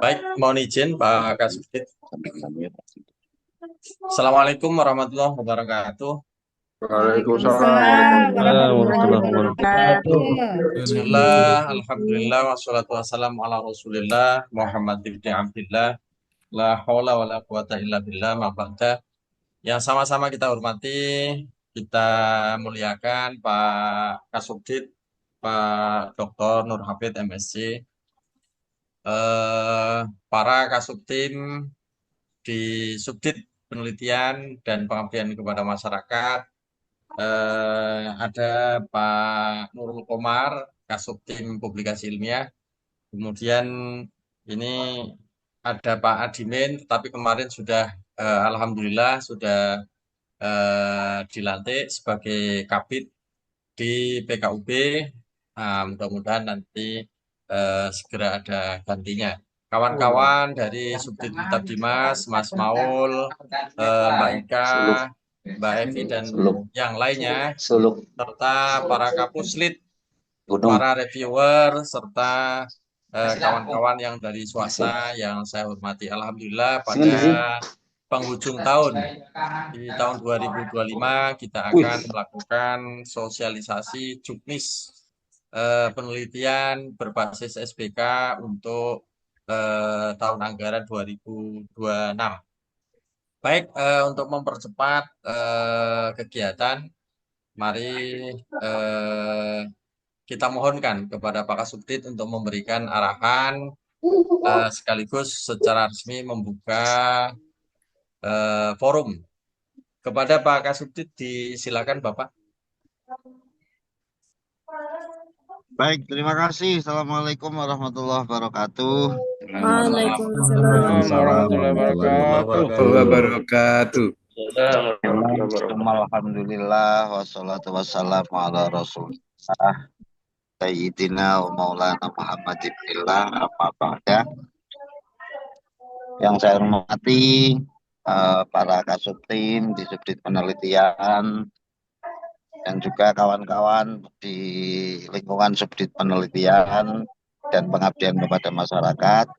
Baik, mohon izin Pak Kasubdit. Assalamualaikum warahmatullahi wabarakatuh. Waalaikumsalam Waalaikumsalam warahmatullahi warahmatullahi warahmatullahi wabarakatuh. wabarakatuh. Bismillah, alhamdulillah, wassalatu wassalamu ala rasulillah, Muhammad ibn Abdillah, la hawla wa la quwata illa billah, ma ba'da. Yang sama-sama kita hormati, kita muliakan Pak Kasubdit, Pak Dr. Nur Hafid MSc, para Kasubtim di Subdit Penelitian dan Pengabdian kepada Masyarakat. Ada Pak Nurul Komar, Kasubtim Publikasi Ilmiah. Kemudian ini ada Pak Adimin, tapi kemarin sudah Alhamdulillah sudah dilantik sebagai Kabid di PKUB. Nah, mudah-mudahan nanti segera ada gantinya. Kawan-kawan dari Subdit Kitab Dimas, Mas Maul, Mbak Ika, Suluk, Mbak Evi, dan suluk, yang lainnya, suluk, serta para kapuslit, gunung. para reviewer, serta kawan-kawan yang dari swasta yang saya hormati. Alhamdulillah Sini, pada sini. penghujung tahun di tahun 2025 kita Wih, akan melakukan sosialisasi juknis penelitian berbasis SBK untuk tahun anggaran 2026. Baik, untuk mempercepat kegiatan, mari eh, kita mohonkan kepada Pak Kasubdit untuk memberikan arahan sekaligus secara resmi membuka forum. Kepada Pak Kasubdit disilakan Bapak. Baik, terima kasih. Assalamualaikum warahmatullahi wabarakatuh. Waalaikumsalam Waalaikumsalam warahmatullahi warahmatullahi wabarakatuh. wabarakatuh. Alhamdulillah, wassalatu wassalamu ala rasulillah, Sayyidina wa maulana Muhammad ibnillah, apa ba'da. Yang saya hormati para kasubtim di Subdit Penelitian dan juga kawan-kawan di lingkungan Subdit Penelitian dan Pengabdian kepada Masyarakat,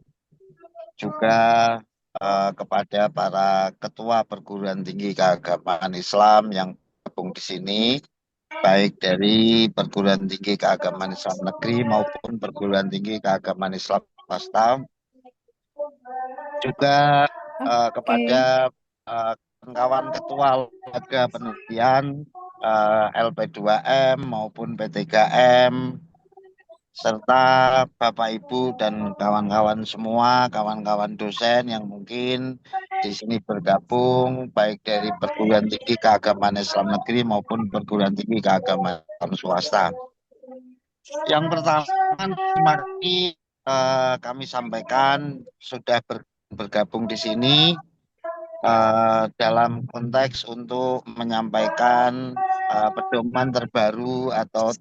juga kepada para ketua perguruan tinggi keagamaan Islam yang gabung di sini, baik dari perguruan tinggi keagamaan Islam negeri maupun perguruan tinggi keagamaan Islam swasta, juga Oke. kepada kawan ketua lembaga penelitian LP2M maupun P3M, serta Bapak Ibu dan kawan-kawan semua, kawan-kawan dosen yang mungkin di sini bergabung, baik dari perguruan tinggi keagamaan Islam negeri maupun perguruan tinggi keagamaan Islam swasta. Yang pertama, terima kasih kami sampaikan sudah bergabung di sini dalam konteks untuk menyampaikan pedoman terbaru atau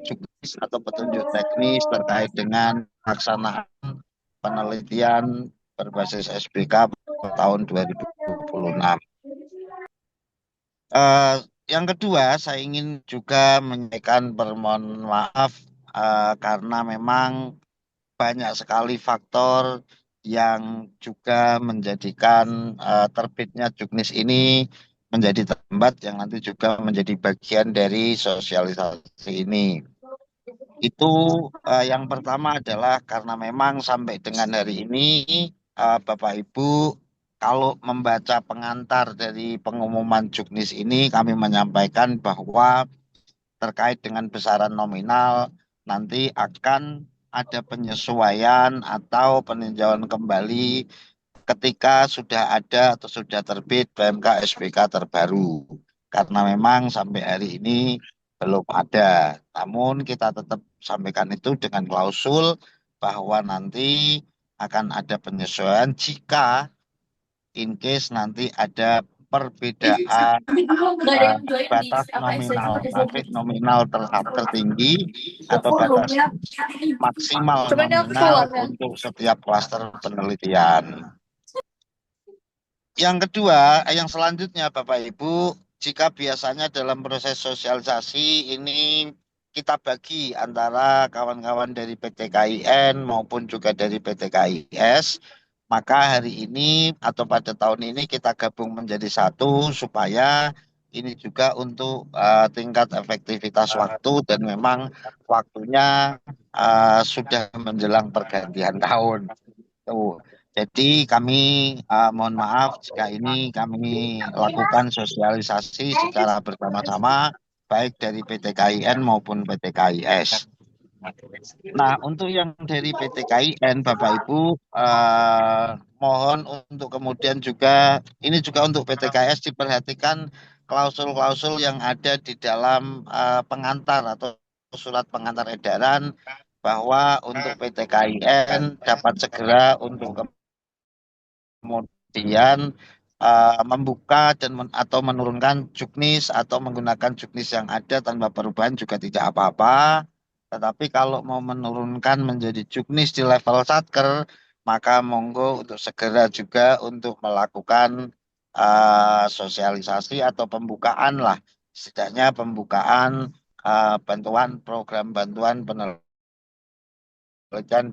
juknis atau petunjuk teknis terkait dengan pelaksanaan penelitian berbasis SBK tahun 2026. Eh, yang kedua, saya ingin juga menyampaikan permohonan maaf karena memang banyak sekali faktor yang juga menjadikan terbitnya juknis ini menjadi terhambat, yang nanti juga menjadi bagian dari sosialisasi ini. Itu yang pertama adalah karena memang sampai dengan hari ini Bapak Ibu kalau membaca pengantar dari pengumuman juknis ini kami menyampaikan bahwa terkait dengan besaran nominal nanti akan ada penyesuaian atau peninjauan kembali ketika sudah ada atau sudah terbit PMK SBK terbaru. Karena memang sampai hari ini belum ada. Namun kita tetap sampaikan itu dengan klausul bahwa nanti akan ada penyesuaian jika in case nanti ada perbedaan batas nominal, tarif nominal tertinggi atau batas maksimal Coba deh aku nominal keluar ya. untuk setiap klaster penelitian. Yang kedua, yang selanjutnya Bapak Ibu, jika biasanya dalam proses sosialisasi ini kita bagi antara kawan-kawan dari PT KIN maupun juga dari PT KIS. Maka hari ini atau pada tahun ini kita gabung menjadi satu supaya ini juga untuk tingkat efektivitas waktu dan memang waktunya sudah menjelang pergantian tahun. Tuh. Jadi kami mohon maaf jika ini kami lakukan sosialisasi secara bersama-sama baik dari PT KIN maupun PT KIS. Nah, untuk yang dari PT KIN, Bapak Ibu, mohon untuk kemudian juga, ini juga untuk PT KIS diperhatikan klausul-klausul yang ada di dalam pengantar atau surat pengantar edaran bahwa untuk PT KIN dapat segera untuk kemudian membuka atau menurunkan juknis atau menggunakan juknis yang ada tanpa perubahan juga tidak apa-apa. Tetapi kalau mau menurunkan menjadi juknis di level satker, maka monggo untuk segera juga untuk melakukan sosialisasi atau pembukaan lah, setidaknya pembukaan bantuan program bantuan penelitian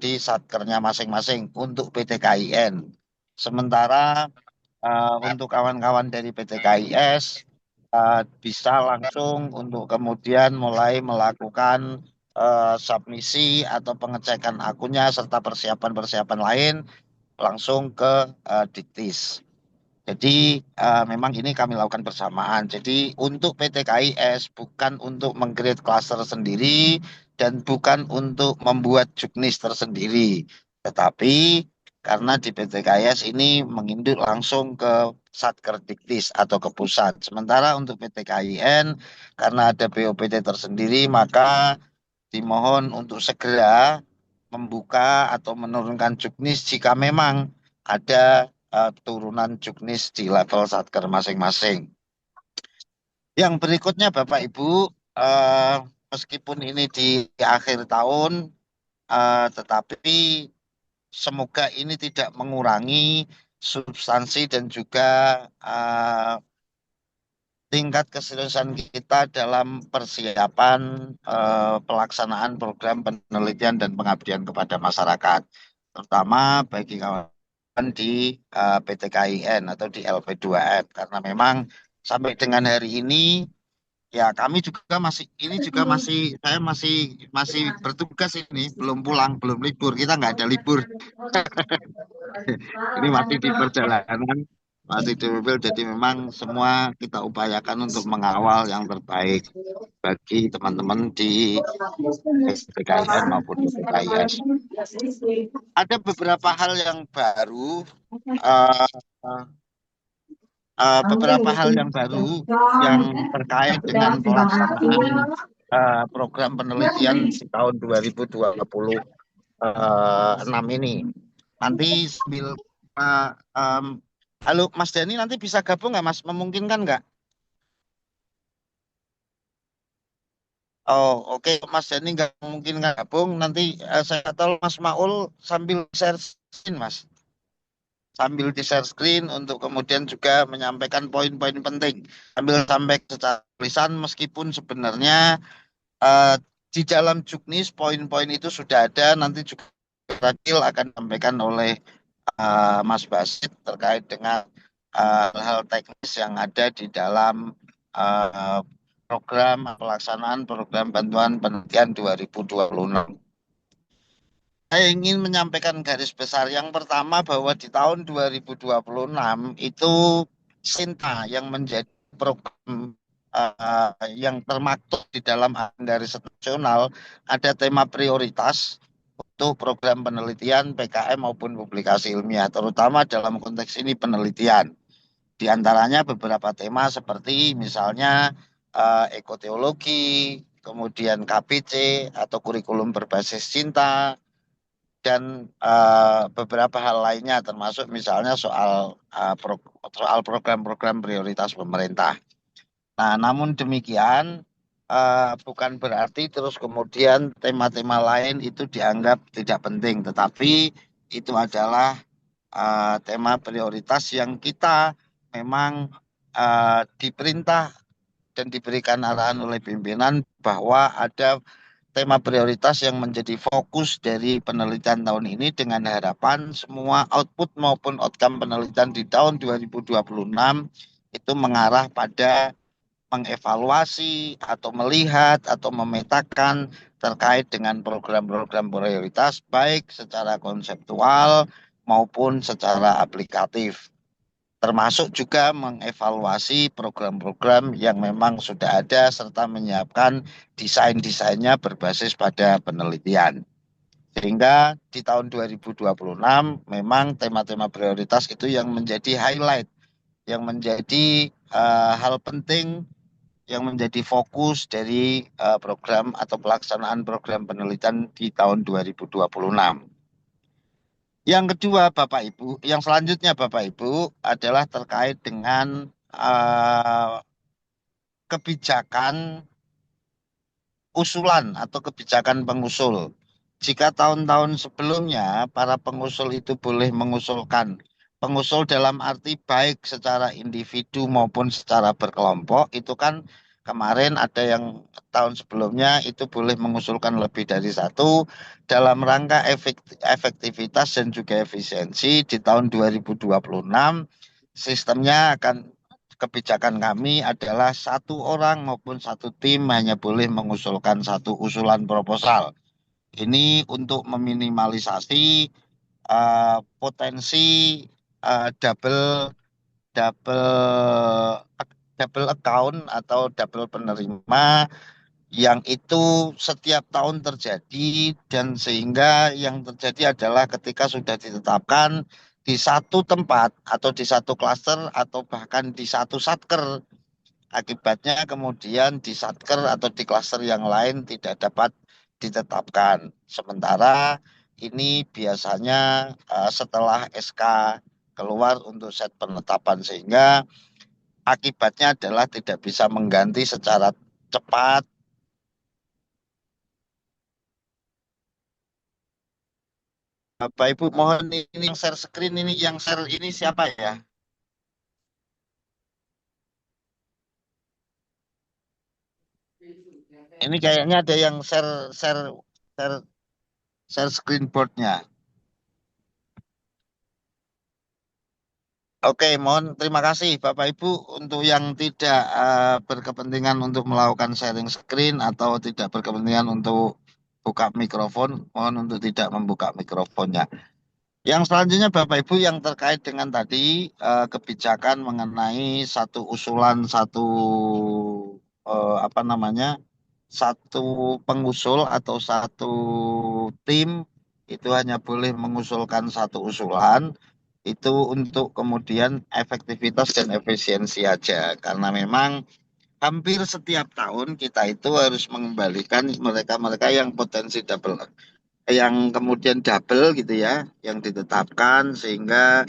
di satkernya masing-masing untuk PT KIN. Sementara untuk kawan-kawan dari PT KIS bisa langsung untuk kemudian mulai melakukan submisi atau pengecekan akunnya serta persiapan-persiapan lain langsung ke Diktis. Jadi memang ini kami lakukan bersamaan. Jadi untuk PT KIS bukan untuk meng-create cluster sendiri dan bukan untuk membuat juknis tersendiri. Tetapi karena di PT KIS ini menginduk langsung ke Satker Diktis atau ke pusat. Sementara untuk PT KIN karena ada BOPT tersendiri maka dimohon untuk segera membuka atau menurunkan juknis jika memang ada turunan juknis di level satker masing-masing. Yang berikutnya Bapak Ibu, meskipun ini di akhir tahun, tetapi semoga ini tidak mengurangi substansi dan juga tingkat keseriusan kita dalam persiapan pelaksanaan program penelitian dan pengabdian kepada masyarakat, terutama bagi kawan di PT KIN atau di LP2M, karena memang sampai dengan hari ini ya kami juga saya masih bertugas ini, belum pulang, belum libur, kita nggak ada libur. Ini masih di perjalanan, masih di mobil, jadi memang semua kita upayakan untuk mengawal yang terbaik bagi teman-teman di PKIN maupun di PKIS. Ada beberapa hal yang baru, uh, yang terkait dengan pelaksanaan program penelitian di tahun 2026 ini. Nanti sambil halo Mas Dani, nanti bisa gabung nggak Mas? Memungkinkan nggak? Oh oke, Mas Dani nggak mungkin nggak gabung. Nanti saya tahu Mas Maul sambil share screen Mas. Sambil di share screen untuk kemudian juga menyampaikan poin-poin penting. Sambil sampai secara tulisan meskipun sebenarnya di dalam juknis poin-poin itu sudah ada, nanti juga Radil akan disampaikan oleh Mas Basit terkait dengan hal-hal teknis yang ada di dalam program pelaksanaan program bantuan penelitian 2026. Saya ingin menyampaikan garis besar yang pertama bahwa di tahun 2026 itu Sinta yang menjadi program yang termaktub di dalam agenda riset nasional ada tema prioritas untuk program penelitian PKM maupun publikasi ilmiah, terutama dalam konteks ini penelitian. Di antaranya beberapa tema seperti misalnya ekoteologi, kemudian KBC atau kurikulum berbasis cinta, dan beberapa hal lainnya termasuk misalnya soal program-program prioritas pemerintah. Nah, namun demikian bukan berarti terus kemudian tema-tema lain itu dianggap tidak penting, tetapi itu adalah tema prioritas yang kita memang diperintah dan diberikan arahan oleh pimpinan bahwa ada tema prioritas yang menjadi fokus dari penelitian tahun ini dengan harapan semua output maupun outcome penelitian di tahun 2026 itu mengarah pada mengevaluasi atau melihat atau memetakan terkait dengan program-program prioritas baik secara konseptual maupun secara aplikatif. Termasuk juga mengevaluasi program-program yang memang sudah ada serta menyiapkan desain-desainnya berbasis pada penelitian. Sehingga di tahun 2026 memang tema-tema prioritas itu yang menjadi highlight, yang menjadi hal penting, yang menjadi fokus dari program atau pelaksanaan program penelitian di tahun 2026. Yang kedua, Bapak Ibu, yang selanjutnya Bapak Ibu adalah terkait dengan kebijakan usulan atau kebijakan pengusul. Jika tahun-tahun sebelumnya para pengusul itu boleh mengusulkan, pengusul dalam arti baik secara individu maupun secara berkelompok, itu kan kemarin ada yang tahun sebelumnya itu boleh mengusulkan lebih dari satu dalam rangka efektivitas dan juga efisiensi di tahun 2026 sistemnya akan kebijakan kami adalah satu orang maupun satu tim hanya boleh mengusulkan satu usulan proposal. Ini untuk meminimalisasi potensi double double double account atau double penerima yang itu setiap tahun terjadi dan sehingga yang terjadi adalah ketika sudah ditetapkan di satu tempat atau di satu klaster atau bahkan di satu satker. Akibatnya kemudian di satker atau di klaster yang lain tidak dapat ditetapkan. Sementara ini biasanya setelah SK keluar untuk set penetapan sehingga akibatnya adalah tidak bisa mengganti secara cepat. Bapak Ibu mohon ini yang share screen ini yang share ini siapa ya? Ini kayaknya ada yang share share share share screenboardnya. Oke, mohon terima kasih Bapak Ibu untuk yang tidak berkepentingan untuk melakukan sharing screen atau tidak berkepentingan untuk buka mikrofon, mohon untuk tidak membuka mikrofonnya. Yang selanjutnya Bapak Ibu yang terkait dengan tadi kebijakan mengenai satu usulan satu apa namanya satu pengusul atau satu tim itu hanya boleh mengusulkan satu usulan itu untuk kemudian efektivitas dan efisiensi aja karena memang hampir setiap tahun kita itu harus mengembalikan mereka-mereka yang potensi double yang kemudian double gitu ya yang ditetapkan sehingga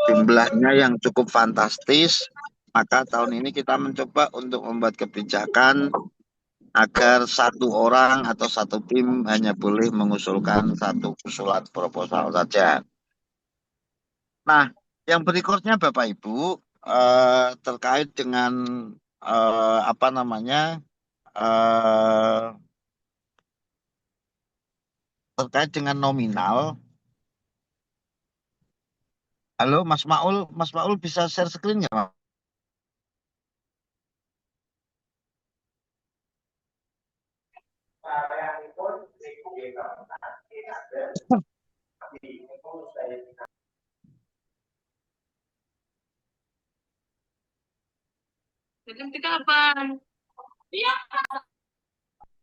jumlahnya yang cukup fantastis maka tahun ini kita mencoba untuk membuat kebijakan agar satu orang atau satu tim hanya boleh mengusulkan satu usulan proposal saja. Nah, yang berikutnya Bapak Ibu terkait dengan apa namanya eh, terkait dengan nominal. Halo Mas Maul bisa share screen nggak?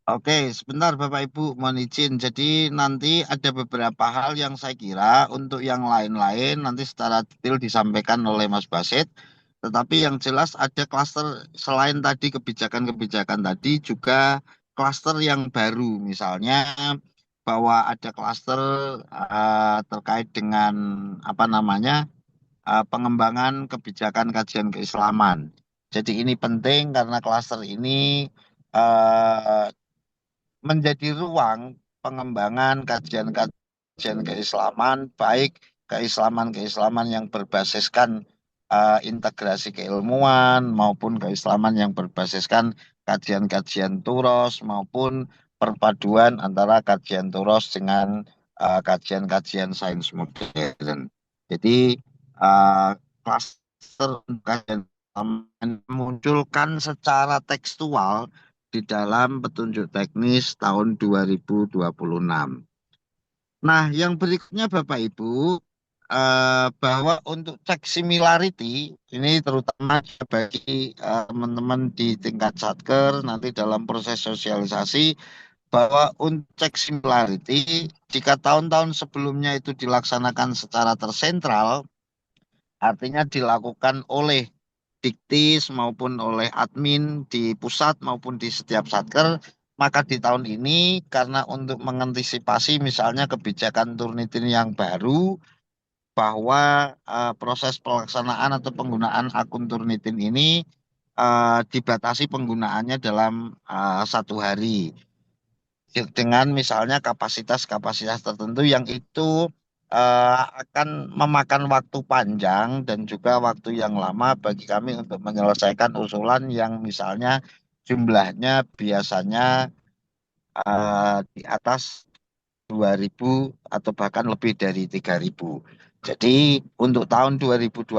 Oke, sebentar Bapak Ibu, mohon izin. Jadi nanti ada beberapa hal yang saya kira untuk yang lain-lain nanti secara detail disampaikan oleh Mas Basit. Tetapi yang jelas ada klaster selain tadi kebijakan-kebijakan tadi juga klaster yang baru. Misalnya bahwa ada klaster terkait dengan apa namanya pengembangan kebijakan kajian keislaman. Jadi ini penting karena klaster ini eh, menjadi ruang pengembangan kajian-kajian keislaman, baik keislaman-keislaman yang berbasiskan integrasi keilmuan maupun keislaman yang berbasiskan kajian-kajian turos maupun perpaduan antara kajian Turos dengan kajian-kajian sains modern. Jadi klaster kajian memunculkan secara tekstual di dalam petunjuk teknis tahun 2026. Nah, yang berikutnya Bapak Ibu, bahwa untuk cek similarity, ini terutama bagi teman-teman di tingkat Satker nanti dalam proses sosialisasi, bahwa untuk cek similarity, jika tahun-tahun sebelumnya itu dilaksanakan secara tersentral, artinya dilakukan oleh Diktis maupun oleh admin di pusat maupun di setiap satker, maka di tahun ini karena untuk mengantisipasi misalnya kebijakan Turnitin yang baru, bahwa proses pelaksanaan atau penggunaan akun Turnitin ini dibatasi penggunaannya dalam 1 hari dengan misalnya kapasitas-kapasitas tertentu yang itu akan memakan waktu panjang dan juga waktu yang lama bagi kami untuk menyelesaikan usulan yang misalnya jumlahnya biasanya di atas 2.000 atau bahkan lebih dari 3.000. Jadi untuk tahun 2026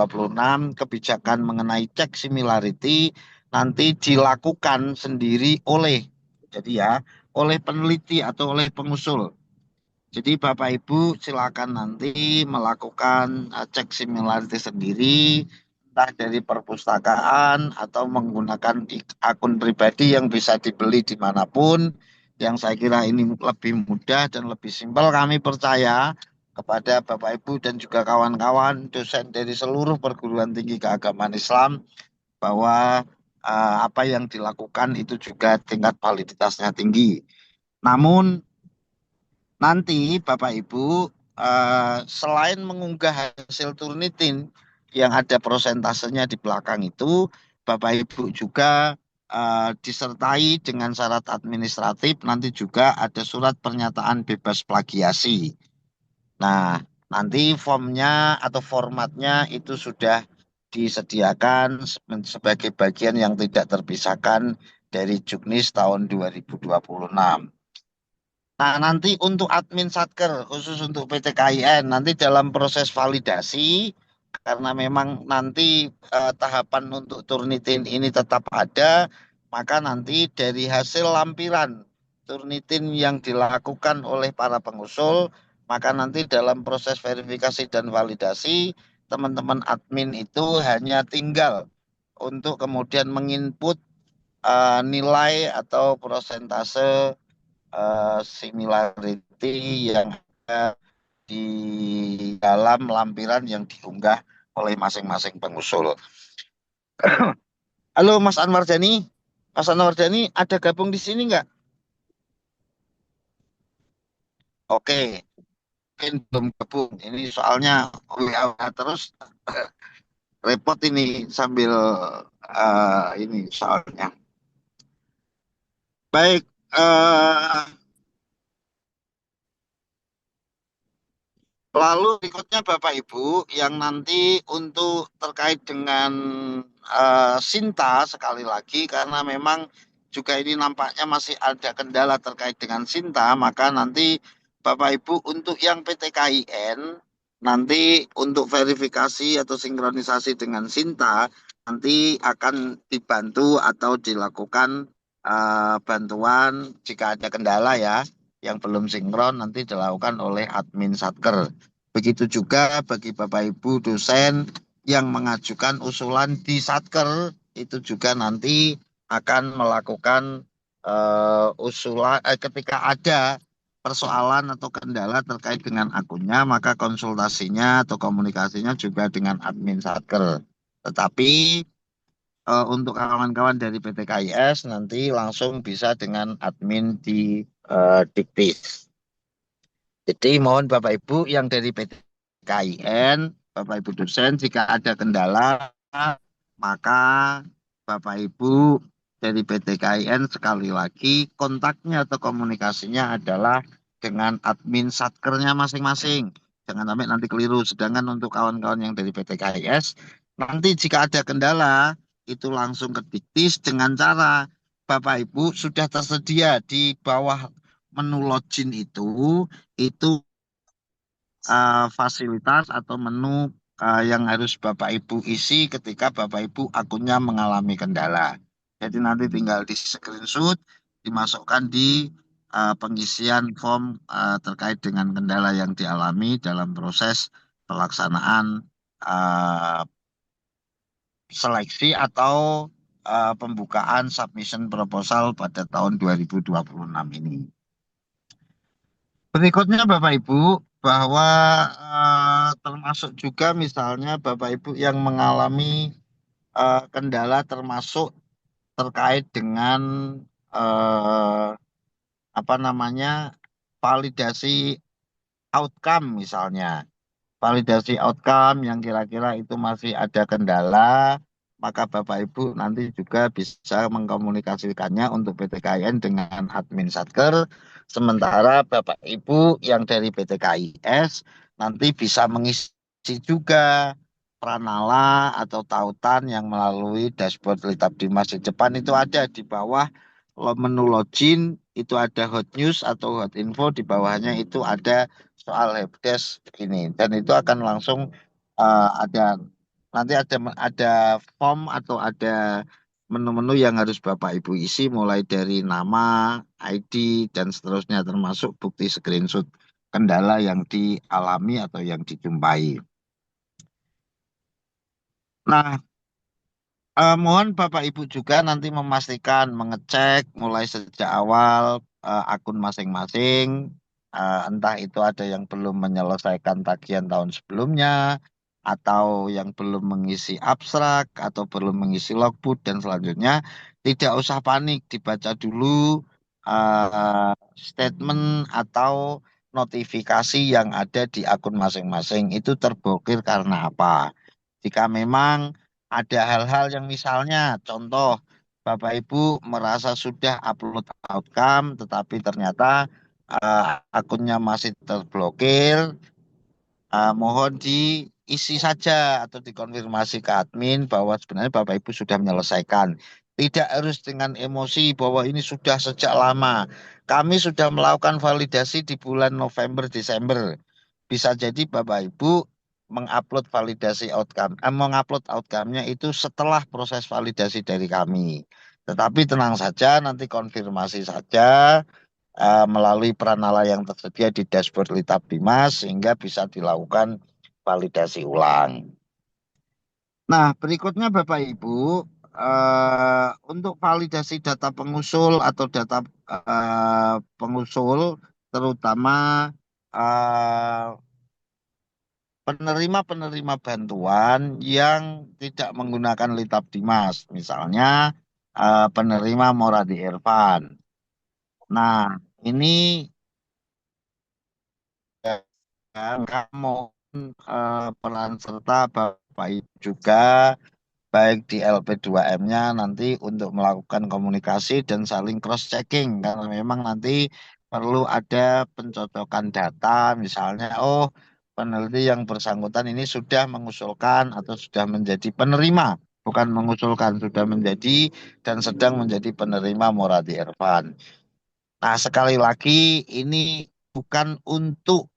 kebijakan mengenai cek similarity nanti dilakukan sendiri oleh, jadi ya, oleh peneliti atau oleh pengusul. Jadi Bapak Ibu silakan nanti melakukan cek similarity sendiri, entah dari perpustakaan atau menggunakan akun pribadi yang bisa dibeli dimanapun. Yang saya kira ini lebih mudah dan lebih simpel. Kami percaya kepada Bapak Ibu dan juga kawan-kawan dosen dari seluruh perguruan tinggi keagamaan Islam bahwa apa yang dilakukan itu juga tingkat validitasnya tinggi. Namun nanti Bapak Ibu selain mengunggah hasil Turnitin yang ada prosentasenya di belakang itu, Bapak Ibu juga disertai dengan syarat administratif, nanti juga ada surat pernyataan bebas plagiasi. Nah, nanti formnya atau formatnya itu sudah disediakan sebagai bagian yang tidak terpisahkan dari Juknis tahun 2026. Nah, nanti untuk admin Satker, khusus untuk PTKIN, nanti dalam proses validasi, karena memang nanti tahapan untuk Turnitin ini tetap ada, maka nanti dari hasil lampiran Turnitin yang dilakukan oleh para pengusul, maka nanti dalam proses verifikasi dan validasi, teman-teman admin itu hanya tinggal untuk kemudian menginput nilai atau prosentase similarity yang ada di dalam lampiran yang diunggah oleh masing-masing pengusul. Halo Mas Anwar Jani, Mas Anwar Jani ada gabung di sini nggak? Oke, mungkin belum gabung. Ini soalnya WA terus repot ini sambil ini soalnya. Baik, lalu berikutnya Bapak Ibu yang nanti untuk terkait dengan Sinta sekali lagi karena memang juga ini nampaknya masih ada kendala terkait dengan Sinta, maka nanti Bapak Ibu untuk yang PTKIN nanti untuk verifikasi atau sinkronisasi dengan Sinta nanti akan dibantu atau dilakukan bantuan jika ada kendala ya yang belum sinkron nanti dilakukan oleh admin Satker. Begitu juga bagi Bapak Ibu dosen yang mengajukan usulan di Satker itu juga nanti akan melakukan usulan ketika ada persoalan atau kendala terkait dengan akunnya maka konsultasinya atau komunikasinya juga dengan admin Satker. Tetapi untuk kawan-kawan dari PTKIS nanti langsung bisa dengan admin di Diktis. Jadi mohon Bapak Ibu yang dari PTKIN, Bapak Ibu dosen jika ada kendala maka Bapak Ibu dari PTKIN sekali lagi kontaknya atau komunikasinya adalah dengan admin satkernya masing-masing. Jangan sampai nanti keliru. Sedangkan untuk kawan-kawan yang dari PTKIS nanti jika ada kendala itu langsung ke Diktis dengan cara Bapak Ibu sudah tersedia di bawah menu login itu fasilitas atau menu yang harus Bapak Ibu isi ketika Bapak Ibu akunnya mengalami kendala. Jadi nanti tinggal di screenshot, dimasukkan di pengisian form terkait dengan kendala yang dialami dalam proses pelaksanaan uh, seleksi atau pembukaan submission proposal pada tahun 2026 ini. Berikutnya Bapak Ibu, bahwa termasuk juga misalnya Bapak Ibu yang mengalami kendala termasuk terkait dengan eh, apa namanya validasi outcome misalnya. Validasi outcome yang kira-kira itu masih ada kendala, maka Bapak Ibu nanti juga bisa mengkomunikasikannya untuk PTKIN dengan admin Satker. Sementara Bapak Ibu yang dari PTKIS nanti bisa mengisi juga Pranala atau tautan yang melalui dashboard Litap Dimas di depan itu ada di bawah menu login, itu ada hot news atau hot info, di bawahnya itu ada soal helpdesk ini, dan itu akan langsung ada nanti ada form atau ada menu-menu yang harus Bapak Ibu isi mulai dari nama, ID dan seterusnya termasuk bukti screenshot kendala yang dialami atau yang dijumpai. Nah, mohon Bapak Ibu juga nanti memastikan mengecek mulai sejak awal akun masing-masing, entah itu ada yang belum menyelesaikan tagihan tahun sebelumnya, atau yang belum mengisi abstrak, atau belum mengisi logbook dan selanjutnya. Tidak usah panik, dibaca dulu statement atau notifikasi yang ada di akun masing-masing itu terblokir karena apa. Jika memang ada hal-hal yang misalnya, contoh, Bapak Ibu merasa sudah upload outcome, tetapi ternyata akunnya masih terblokir, mohon diisi saja atau dikonfirmasi ke admin bahwa sebenarnya Bapak Ibu sudah menyelesaikan. Tidak harus dengan emosi bahwa ini sudah sejak lama. Kami sudah melakukan validasi di bulan November, Desember. Bisa jadi Bapak Ibu mengupload validasi outcome, mengupload outcome-nya itu setelah proses validasi dari kami. Tetapi tenang saja, nanti konfirmasi saja melalui Pranala yang tersedia di dashboard Litap Dimas sehingga bisa dilakukan validasi ulang. Nah, berikutnya Bapak Ibu, untuk validasi data pengusul atau data pengusul, terutama eh, penerima-penerima bantuan yang tidak menggunakan Litap Dimas, misalnya penerima Moradi Irfan. Nah, ini kamu peran serta Bapak Ibu juga baik di LP2M-nya nanti untuk melakukan komunikasi dan saling cross-checking karena memang nanti perlu ada pencocokan data, misalnya peneliti yang bersangkutan ini sudah mengusulkan atau sudah menjadi penerima, bukan mengusulkan, sudah menjadi dan sedang menjadi penerima Moradi Irfan. Nah, sekali lagi ini bukan untuk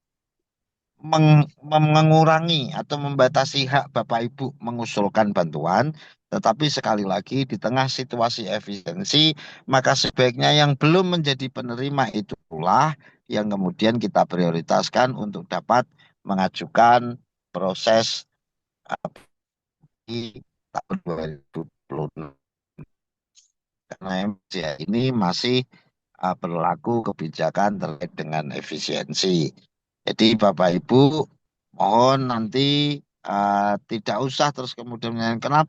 mengurangi atau membatasi hak Bapak Ibu mengusulkan bantuan, tetapi sekali lagi di tengah situasi efisiensi, maka sebaiknya yang belum menjadi penerima itulah yang kemudian kita prioritaskan untuk dapat mengajukan proses di tahun 2026. Karena ini masih berlaku kebijakan terkait dengan efisiensi. Jadi Bapak Ibu mohon nanti tidak usah terus kemudian menanyakan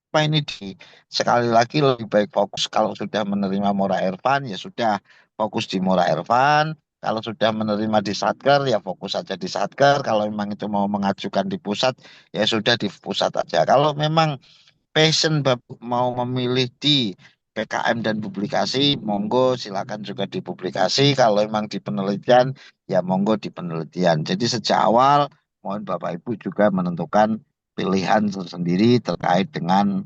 kenapa ini sekali lagi lebih baik fokus kalau sudah menerima Mora Irfan ya sudah fokus di Mora Irfan. Kalau sudah menerima di Satker ya fokus saja di Satker. Kalau memang itu mau mengajukan di pusat ya sudah di pusat aja. Kalau memang passion mau memilih di PKM dan publikasi, monggo silakan juga di publikasi. Kalau memang di penelitian, ya monggo di penelitian. Jadi sejak awal, mohon Bapak Ibu juga menentukan pilihan tersendiri terkait dengan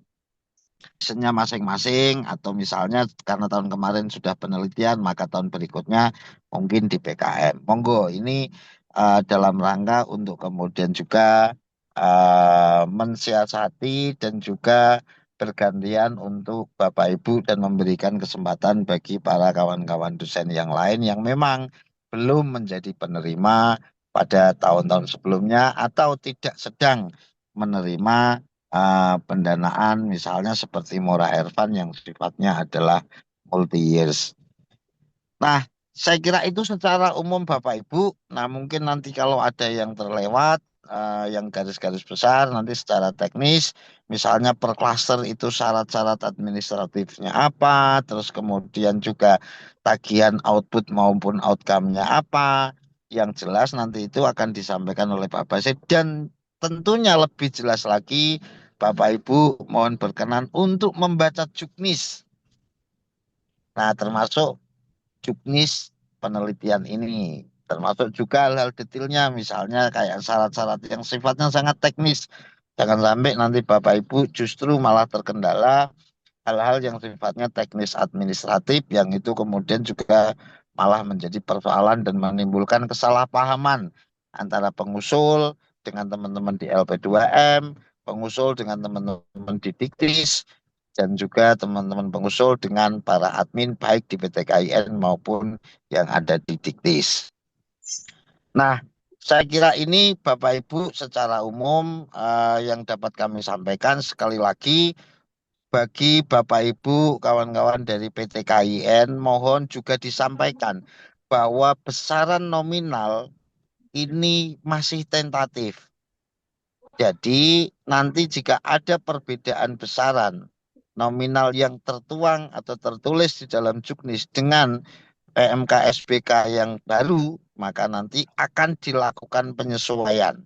Nya masing-masing atau misalnya karena tahun kemarin sudah penelitian maka tahun berikutnya mungkin di PKM. Monggo ini dalam rangka untuk kemudian juga mensiasati dan juga bergantian untuk Bapak Ibu dan memberikan kesempatan bagi para kawan-kawan dosen yang lain yang memang belum menjadi penerima pada tahun-tahun sebelumnya atau tidak sedang menerima pendanaan misalnya seperti Mora Ervan yang sifatnya adalah multi years. Nah, saya kira itu secara umum Bapak Ibu. Nah, mungkin nanti kalau ada yang terlewat, yang garis-garis besar nanti secara teknis, misalnya per klaster itu syarat-syarat administratifnya apa, terus kemudian juga tagihan output maupun outcome-nya apa, yang jelas nanti itu akan disampaikan oleh Pak Basit dan tentunya lebih jelas lagi Bapak Ibu mohon berkenan untuk membaca juknis. Nah, termasuk juknis penelitian ini. Termasuk juga hal-hal detailnya, misalnya kayak syarat-syarat yang sifatnya sangat teknis. Jangan sampai nanti Bapak Ibu justru malah terkendala hal-hal yang sifatnya teknis administratif, yang itu kemudian juga malah menjadi persoalan dan menimbulkan kesalahpahaman antara pengusul dengan teman-teman di LP2M, pengusul dengan teman-teman di Diktis, dan juga teman-teman pengusul dengan para admin baik di PT KIN maupun yang ada di Diktis. Nah, saya kira ini Bapak Ibu secara umum yang dapat kami sampaikan. Sekali lagi bagi Bapak Ibu kawan-kawan dari PT KIN mohon juga disampaikan bahwa besaran nominal ini masih tentatif. Jadi nanti jika ada perbedaan besaran nominal yang tertuang atau tertulis di dalam juknis dengan PMK SBK yang baru, maka nanti akan dilakukan penyesuaian.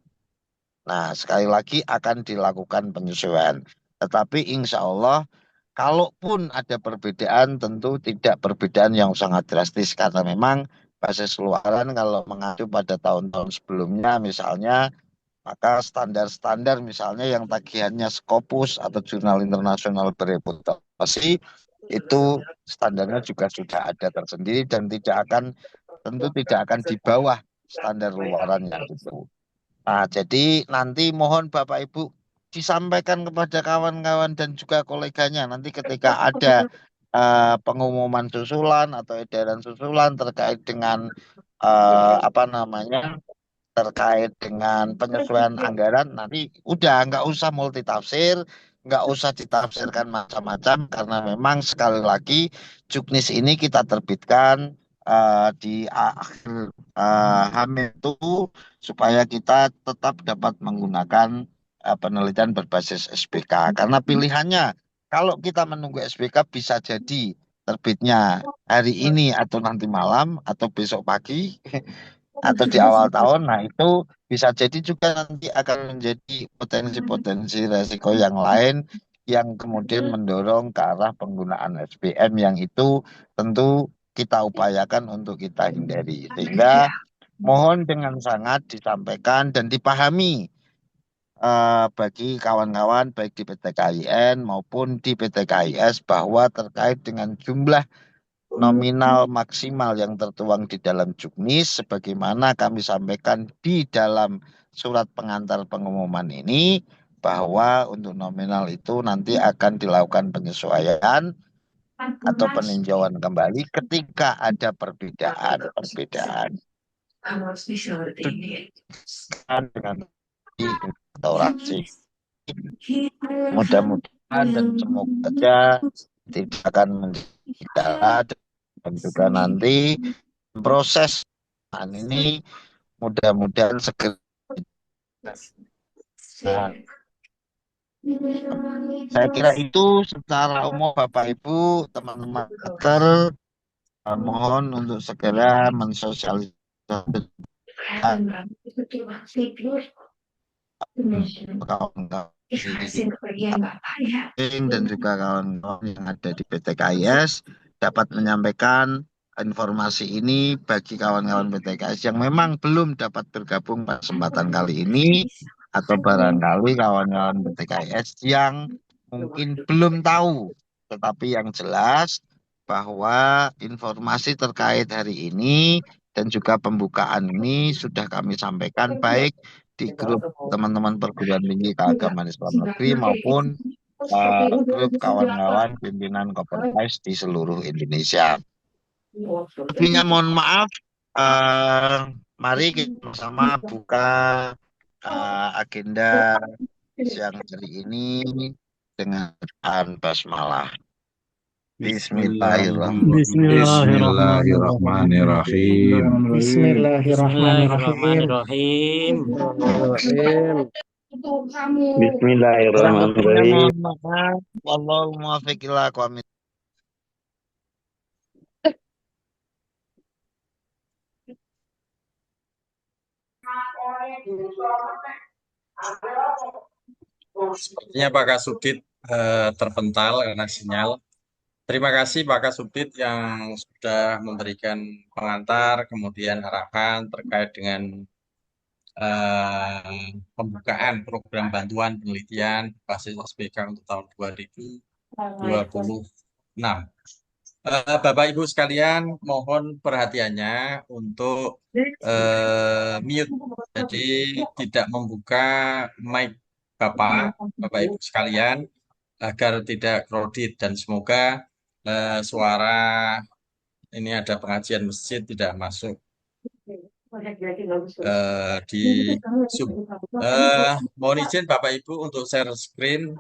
Nah, sekali lagi akan dilakukan penyesuaian. Tetapi insya Allah, kalaupun ada perbedaan, tentu tidak perbedaan yang sangat drastis. Karena memang basis keluaran kalau mengacu pada tahun-tahun sebelumnya, misalnya maka standar-standar misalnya yang tagihannya Scopus atau jurnal internasional bereputasi itu standarnya juga sudah ada tersendiri dan tentu tidak akan di bawah standar luaran yang itu. Nah, jadi nanti mohon Bapak Ibu disampaikan kepada kawan-kawan dan juga koleganya nanti ketika ada pengumuman susulan atau edaran susulan terkait dengan apa namanya terkait dengan penyesuaian anggaran nanti udah nggak usah multitafsir, nggak usah ditafsirkan macam-macam karena memang sekali lagi juknis ini kita terbitkan di akhir Hamil itu supaya kita tetap dapat menggunakan penelitian berbasis SBK karena pilihannya kalau kita menunggu SBK bisa jadi terbitnya hari ini atau nanti malam atau besok pagi atau di awal tahun. Nah, itu bisa jadi juga nanti akan menjadi potensi-potensi resiko yang lain yang kemudian mendorong ke arah penggunaan SBM yang itu tentu kita upayakan untuk kita hindari. Sehingga mohon dengan sangat disampaikan dan dipahami bagi kawan-kawan baik di PT KIN maupun di PT KIS bahwa terkait dengan jumlah nominal maksimal yang tertuang di dalam juknis sebagaimana kami sampaikan di dalam surat pengantar pengumuman ini bahwa untuk nominal itu nanti akan dilakukan penyesuaian atau peninjauan kembali ketika ada perbedaan dengan restaurasi. Mudah-mudahan dan semoga saja tidak akan menjadi kendala dan juga nanti proses ini mudah-mudahan segera. Nah, saya kira itu secara umum Bapak Ibu teman-teman dokter mohon untuk segera mensosialisasikan kawan-kawan dan juga kawan-kawan yang ada di PT KIS dapat menyampaikan informasi ini bagi kawan-kawan PT KIS yang memang belum dapat bergabung pada kesempatan kali ini atau barangkali kawan-kawan PT KIS yang mungkin belum tahu, tetapi yang jelas bahwa informasi terkait hari ini dan juga pembukaan ini sudah kami sampaikan baik di grup teman-teman perguruan tinggi keagamaan Islam negeri maupun grup kawan-kawan pimpinan Kopertais di seluruh Indonesia. Lebihnya mohon maaf. eh, Mari kita sama buka agenda siang hari ini dengan bacaan basmalah. Bismillahirrahmanirrahim. Bismillahirrahmanirrahim. Kurang lebihnya Bismillahirrahmanirrahim. mohon maaf. Wallahul muwaffiq ila aqwamit. Sepertinya Pak Kasubdit terpental karena sinyal. Terima kasih Pak Kasubdit yang sudah memberikan pengantar, kemudian arahan terkait dengan pembukaan program bantuan penelitian basis SPK untuk tahun 2026. Bapak Ibu sekalian, mohon perhatiannya untuk mute, jadi tidak membuka mic Bapak Ibu sekalian, agar tidak kredit dan semoga suara ini ada pengajian masjid tidak masuk di Zoom. Mohon izin Bapak Ibu untuk share screen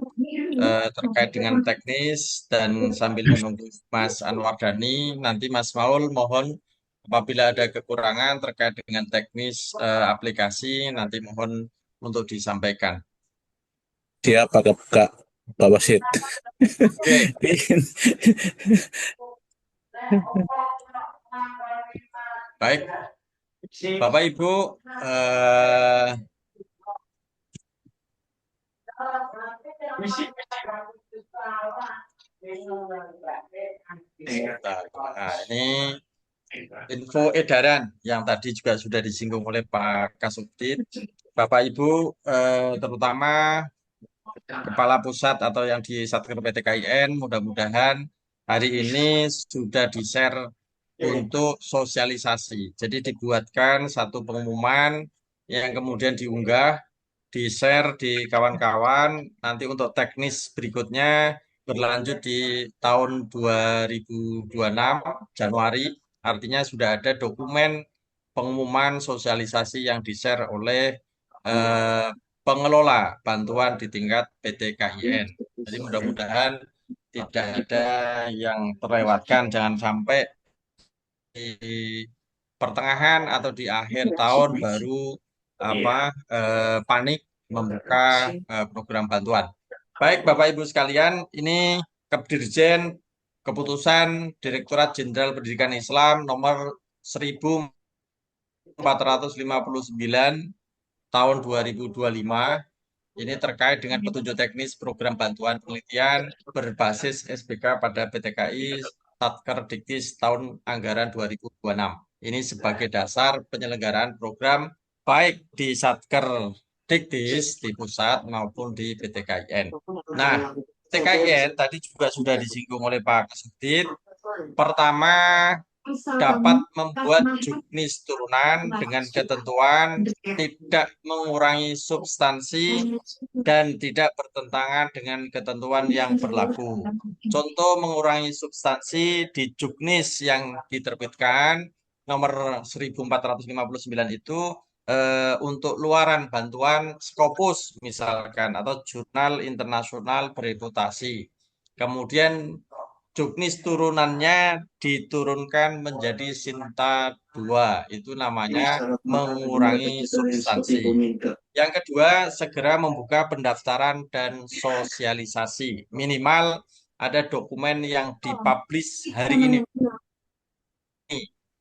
terkait dengan teknis dan sambil menunggu Mas Anwar Dhani, nanti Mas Maul mohon apabila ada kekurangan terkait dengan teknis aplikasi nanti mohon untuk disampaikan. Dia pakai buka Pak Wasit. Oke. Baik, Bapak Ibu, nah, ini info edaran yang tadi juga sudah disinggung oleh Pak Kasubdit. Bapak Ibu, terutama Kepala Pusat atau yang di Satker PTKIN, mudah-mudahan hari ini sudah di-share untuk sosialisasi. Jadi dibuatkan satu pengumuman yang kemudian diunggah, di-share di kawan-kawan. Nanti untuk teknis berikutnya berlanjut di tahun 2026 Januari. Artinya sudah ada dokumen pengumuman sosialisasi yang di-share oleh pengelola bantuan di tingkat PT KIN. Jadi mudah-mudahan tidak ada yang terlewatkan, jangan sampai di pertengahan atau di akhir tahun baru panik membuka program bantuan. Baik Bapak Ibu sekalian, ini Kepdirjen Keputusan Direktorat Jenderal Pendidikan Islam nomor 1459 tahun 2025. Ini terkait dengan petunjuk teknis program bantuan penelitian berbasis SBK pada PTKI Satker Diktis tahun anggaran 2026. Ini sebagai dasar penyelenggaraan program baik di Satker Diktis di pusat maupun di PTKIN. Nah, PTKIN tadi juga sudah disinggung oleh Pak Kasubdit. Pertama, dapat membuat juknis turunan dengan ketentuan tidak mengurangi substansi dan tidak bertentangan dengan ketentuan yang berlaku. Contoh mengurangi substansi di juknis yang diterbitkan nomor 1459 itu untuk luaran bantuan Scopus misalkan atau jurnal internasional bereputasi. Kemudian juknis turunannya diturunkan menjadi Sinta 2. Itu namanya mengurangi substansi. Yang kedua, segera membuka pendaftaran dan sosialisasi. Minimal ada dokumen yang dipublish hari ini.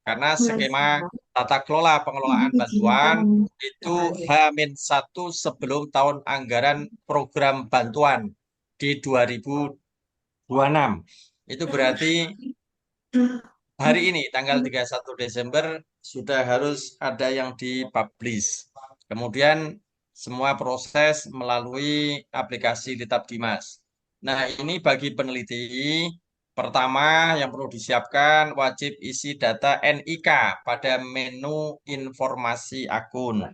Karena skema tata kelola pengelolaan bantuan itu H-1 sebelum tahun anggaran program bantuan di 2026. Itu berarti hari ini tanggal 31 Desember sudah harus ada yang dipublish. Kemudian semua proses melalui aplikasi Kitab Dimas. Nah, ini bagi peneliti, pertama yang perlu disiapkan wajib isi data NIK pada menu informasi akun.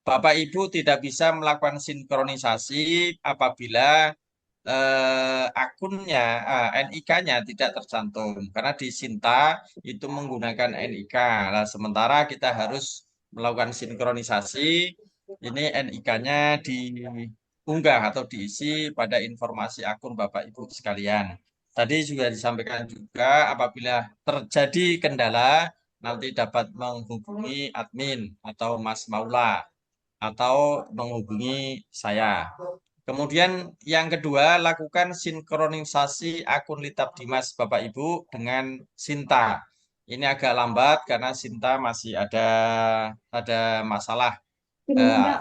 Bapak Ibu tidak bisa melakukan sinkronisasi apabila akunnya, NIK-nya tidak tercantum. Karena di Sinta itu menggunakan NIK. Nah, sementara kita harus melakukan sinkronisasi, ini NIK-nya diunggah atau diisi pada informasi akun Bapak Ibu sekalian. Tadi juga disampaikan juga apabila terjadi kendala, nanti dapat menghubungi admin atau Mas Maula atau menghubungi saya. Kemudian yang kedua, lakukan sinkronisasi akun Litab Dimas Bapak Ibu dengan Sinta. Ini agak lambat karena Sinta masih ada masalah eh,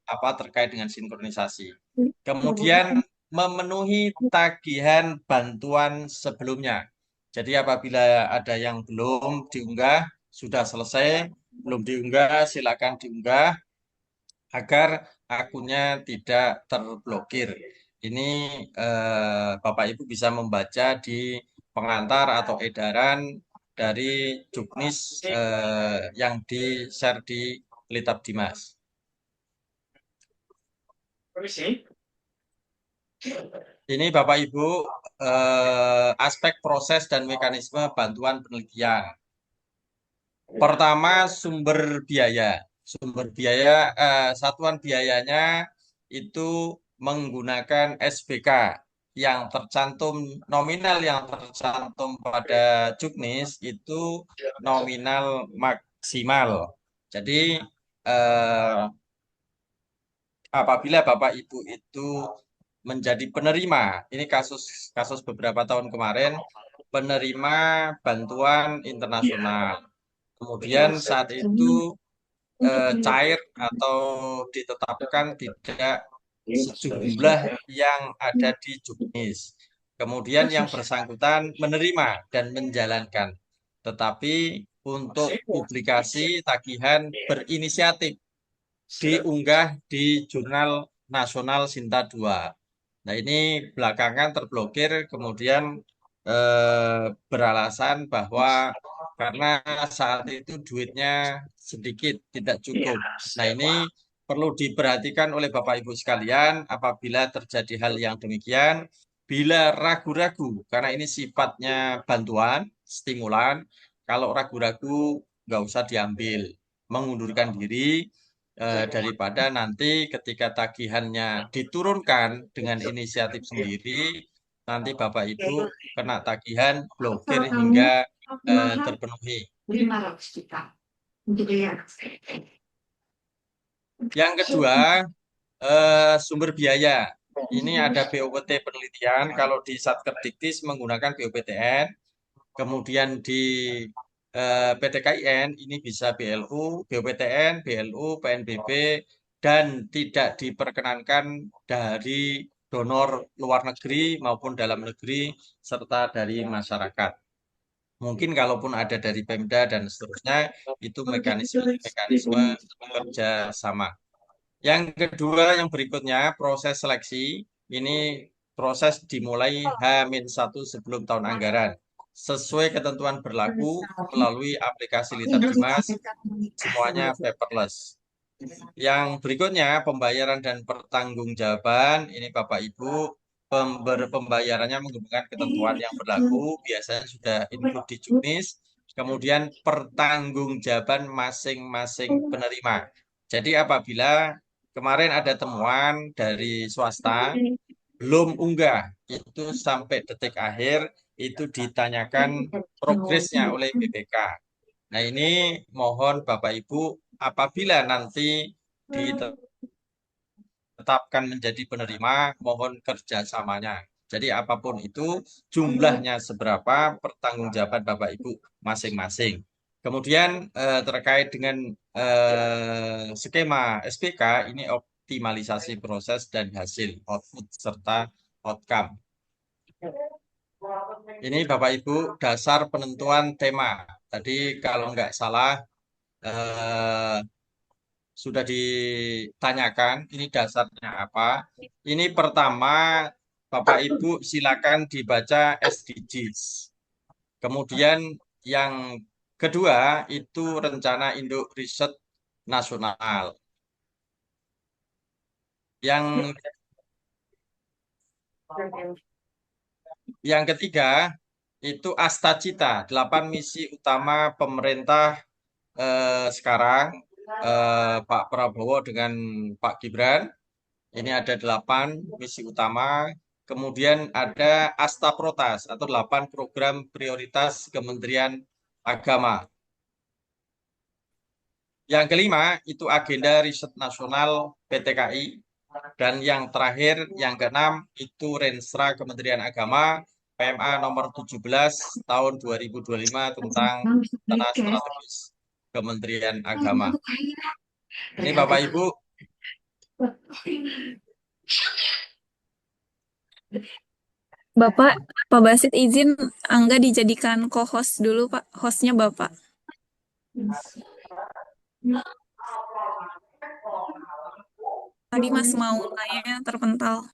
apa terkait dengan sinkronisasi. Kemudian memenuhi tagihan bantuan sebelumnya. Jadi apabila ada yang belum diunggah, sudah selesai, belum diunggah, silakan diunggah agar akunnya tidak terblokir. Ini Bapak Ibu bisa membaca di pengantar atau edaran dari Juknis yang di-share di Litab Dimas. Ini Bapak Ibu aspek proses dan mekanisme bantuan penelitian. Pertama, sumber biaya. Sumber biaya, satuan biayanya itu menggunakan SBK yang tercantum, nominal yang tercantum pada Juknis itu nominal maksimal. Jadi, apabila Bapak Ibu itu menjadi penerima, ini kasus kasus beberapa tahun kemarin, penerima bantuan internasional. Kemudian saat itu cair atau ditetapkan tidak sejumlah yang ada di Juknis. Kemudian yang bersangkutan menerima dan menjalankan. Tetapi untuk publikasi tagihan berinisiatif diunggah di Jurnal Nasional Sinta 2. Nah, ini belakangan terblokir, kemudian beralasan bahwa karena saat itu duitnya sedikit, tidak cukup. Nah, ini perlu diperhatikan oleh Bapak Ibu sekalian apabila terjadi hal yang demikian. Bila ragu-ragu, karena ini sifatnya bantuan, stimulan, kalau ragu-ragu nggak usah diambil, mengundurkan diri daripada nanti ketika tagihannya diturunkan dengan inisiatif sendiri, nanti Bapak Ibu kena tagihan blokir hingga terpenuhi. Yang kedua, sumber biaya. Ini ada BOPT penelitian, kalau di Satkerdiktis menggunakan BOPTN, kemudian di PTKIN ini bisa BLU, BOPTN, BLU, PNBP, dan tidak diperkenankan dari donor luar negeri maupun dalam negeri, serta dari masyarakat. Mungkin kalaupun ada dari Pemda dan seterusnya, itu mekanisme kerja sama. Yang kedua, yang berikutnya, proses seleksi. Ini proses dimulai H-1 sebelum tahun anggaran. Sesuai ketentuan berlaku melalui aplikasi Litab Dimas, semuanya paperless. Yang berikutnya, pembayaran dan pertanggungjawaban. Ini Bapak Ibu, pembayarannya menggunakan ketentuan yang berlaku, biasanya sudah include di Juknis. Kemudian pertanggungjawaban masing-masing penerima. Jadi apabila kemarin ada temuan dari swasta, belum unggah, itu sampai detik akhir, itu ditanyakan progresnya oleh BPK. Nah, ini mohon Bapak Ibu, apabila nanti ditetapkan menjadi penerima, mohon kerjasamanya. Jadi apapun itu, jumlahnya seberapa, pertanggungjawaban Bapak Ibu masing-masing. Kemudian terkait dengan skema SPK, ini optimalisasi proses dan hasil, output serta outcome. Ini Bapak Ibu dasar penentuan tema. Tadi kalau nggak salah eh, sudah ditanyakan ini dasarnya apa. Ini pertama Bapak Ibu silakan dibaca SDGs. Kemudian yang kedua itu rencana induk riset nasional. Yang ketiga itu Astacita, 8 misi utama pemerintah sekarang Pak Prabowo dengan Pak Gibran. Ini ada 8 misi utama. Kemudian ada Astaprotas atau 8 program prioritas Kementerian Agama. Yang kelima itu agenda riset nasional PTKI. Dan yang terakhir, yang keenam itu Renstra Kementerian Agama PMA nomor 17 tahun 2025 tentang tanah strategis Kementerian Agama. Ini Bapak Ibu. Bapak, Pak Basit izin Angga dijadikan co-host dulu, Pak. Hostnya Bapak. Tadi Mas mau tanya terpental.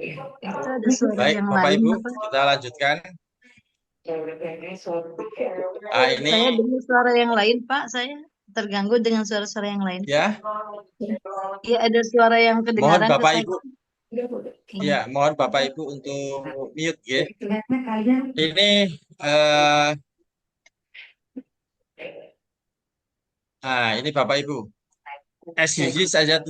Itu ada suara Baik, yang Bapak lain, Ibu, Bapak. kita lanjutkan. Ini Saya dengar suara yang lain, Pak. Saya terganggu dengan suara-suara yang lain. ya, Iya, ada suara yang mohon kedengaran ke Bapak saya. Ibu, ya, mohon Bapak Ibu untuk mute ya. Ini ini Bapak Ibu. SDGs saja 17.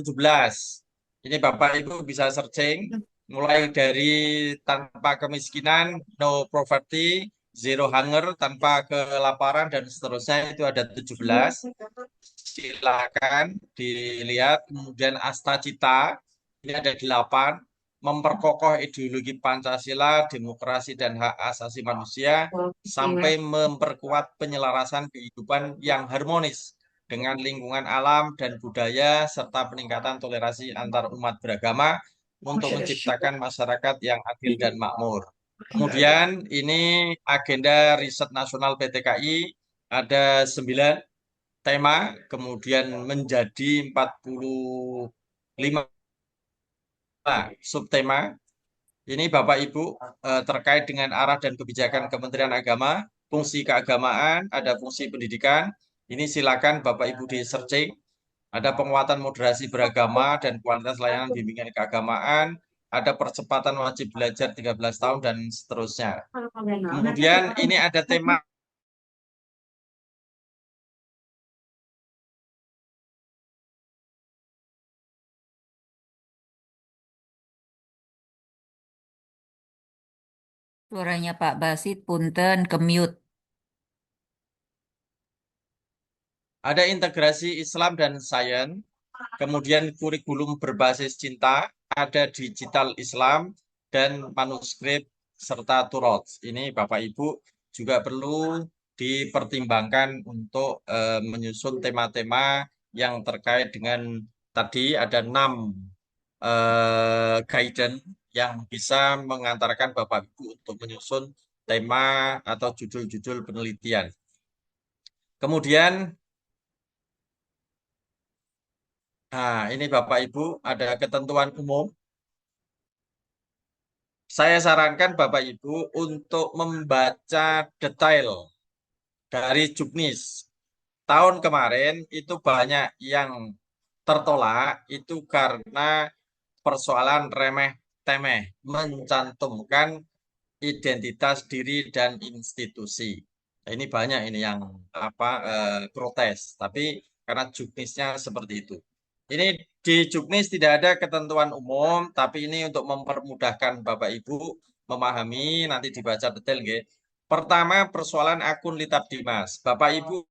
Ini Bapak Ibu bisa searching mulai dari tanpa kemiskinan, no poverty, zero hunger, tanpa kelaparan dan seterusnya itu ada 17. Silakan dilihat. Kemudian Astacita ini ada 8. Memperkokoh ideologi Pancasila, demokrasi dan hak asasi manusia sampai memperkuat penyelarasan kehidupan yang harmonis dengan lingkungan alam dan budaya serta peningkatan toleransi antar umat beragama untuk menciptakan masyarakat yang adil dan makmur. Kemudian ini agenda riset nasional PTKI ada 9 tema, kemudian menjadi 45 subtema. Ini Bapak Ibu terkait dengan arah dan kebijakan Kementerian Agama, fungsi keagamaan, ada fungsi pendidikan. Ini silakan Bapak Ibu di searching. Ada penguatan moderasi beragama dan kualitas layanan bimbingan keagamaan, ada percepatan wajib belajar 13 tahun dan seterusnya. Kemudian ini ada tema Suaranya Pak Basit punten ke-mute. ada integrasi Islam dan sains, kemudian kurikulum berbasis cinta, ada digital Islam dan manuskrip serta turot. Ini Bapak Ibu juga perlu dipertimbangkan untuk menyusun tema-tema yang terkait dengan tadi ada 6 guidance yang bisa mengantarkan Bapak Ibu untuk menyusun tema atau judul-judul penelitian. Kemudian ini Bapak Ibu ada ketentuan umum. Saya sarankan Bapak Ibu untuk membaca detail dari Juknis. Tahun kemarin itu banyak yang tertolak itu karena persoalan remeh-temeh, mencantumkan identitas diri dan institusi. Nah, ini banyak ini yang protes, tapi karena Juknisnya seperti itu. Ini di Juknis tidak ada ketentuan umum, tapi ini untuk mempermudahkan Bapak Ibu memahami, nanti dibaca detail nggih. Pertama, persoalan akun Litap Dimas. Bapak Ibu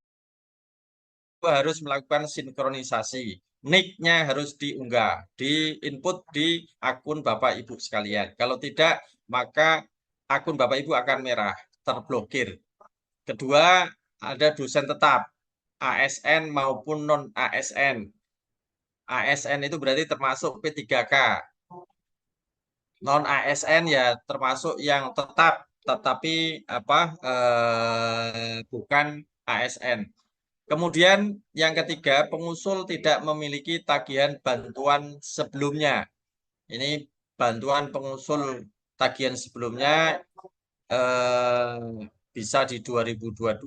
harus melakukan sinkronisasi. Nick-nya harus diunggah, di input di akun Bapak Ibu sekalian. Kalau tidak, maka akun Bapak Ibu akan merah, terblokir. Kedua, ada dosen tetap, ASN maupun non-ASN. ASN itu berarti termasuk P3K. non ASN ya termasuk yang tetap, tetapi bukan ASN. Kemudian yang ketiga, pengusul tidak memiliki tagihan bantuan sebelumnya. Ini bantuan pengusul tagihan sebelumnya eh, bisa di 2022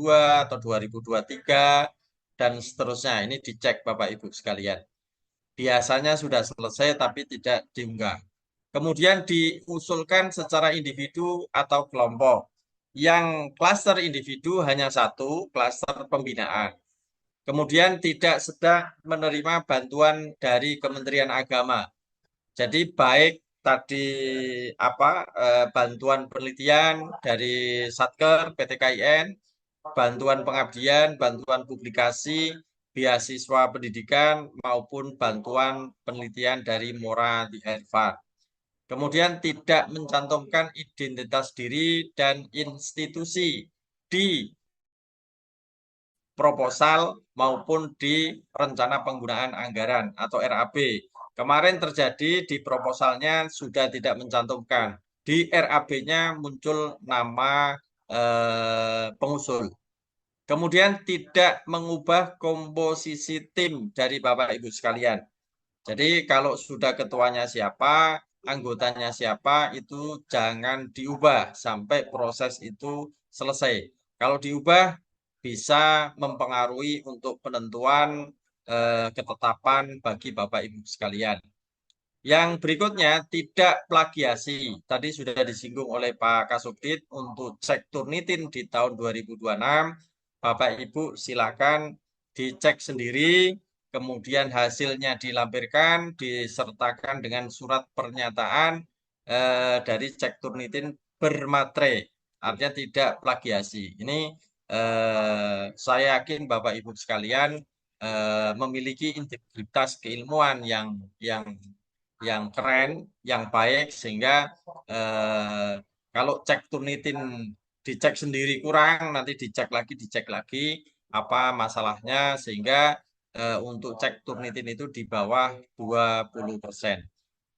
atau 2023 dan seterusnya. Ini dicek Bapak Ibu sekalian. Biasanya sudah selesai tapi tidak diunggah. Kemudian diusulkan secara individu atau kelompok. Yang klaster individu hanya satu, klaster pembinaan. Kemudian tidak sedang menerima bantuan dari Kementerian Agama. Jadi baik tadi bantuan penelitian dari Satker PTKIN, bantuan pengabdian, bantuan publikasi, beasiswa pendidikan maupun bantuan penelitian dari Mora di Harvard. Kemudian tidak mencantumkan identitas diri dan institusi di proposal maupun di rencana penggunaan anggaran atau RAB. Kemarin terjadi di proposalnya sudah tidak mencantumkan. Di RAB-nya muncul nama pengusul. Kemudian tidak mengubah komposisi tim dari Bapak Ibu sekalian. Jadi kalau sudah ketuanya siapa, anggotanya siapa, itu jangan diubah sampai proses itu selesai. Kalau diubah bisa mempengaruhi untuk penentuan ketetapan bagi Bapak Ibu sekalian. Yang berikutnya tidak plagiasi. Tadi sudah disinggung oleh Pak Kasubdit untuk cek Turnitin di tahun 2026. Bapak Ibu silakan dicek sendiri, kemudian hasilnya dilampirkan, disertakan dengan surat pernyataan dari cek Turnitin bermatre. Artinya tidak plagiasi. Ini saya yakin Bapak Ibu sekalian memiliki integritas keilmuan yang keren, yang baik, sehingga kalau cek Turnitin dicek sendiri kurang, nanti dicek lagi apa masalahnya, sehingga untuk cek Turnitin itu di bawah 20%.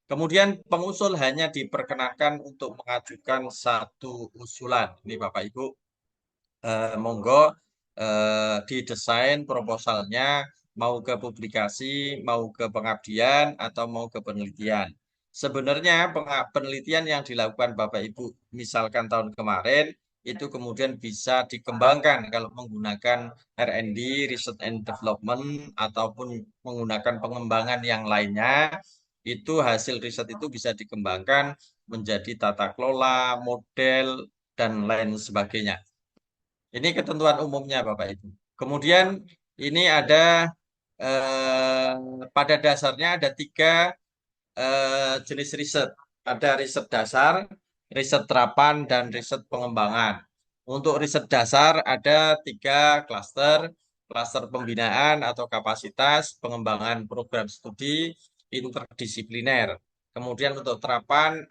Kemudian pengusul hanya diperkenankan untuk mengajukan satu usulan. Ini Bapak Ibu, monggo didesain proposalnya mau ke publikasi, mau ke pengabdian, atau mau ke penelitian. Sebenarnya penelitian yang dilakukan Bapak Ibu, misalkan tahun kemarin, itu kemudian bisa dikembangkan kalau menggunakan R&D, Research and Development, ataupun menggunakan pengembangan yang lainnya, itu hasil riset itu bisa dikembangkan menjadi tata kelola, model, dan lain sebagainya. Ini ketentuan umumnya Bapak Ibu. Kemudian ini ada pada dasarnya ada tiga jenis riset. Ada riset dasar, riset terapan, dan riset pengembangan. Untuk riset dasar ada tiga klaster, klaster pembinaan atau kapasitas, pengembangan program studi, interdisipliner. Kemudian untuk terapan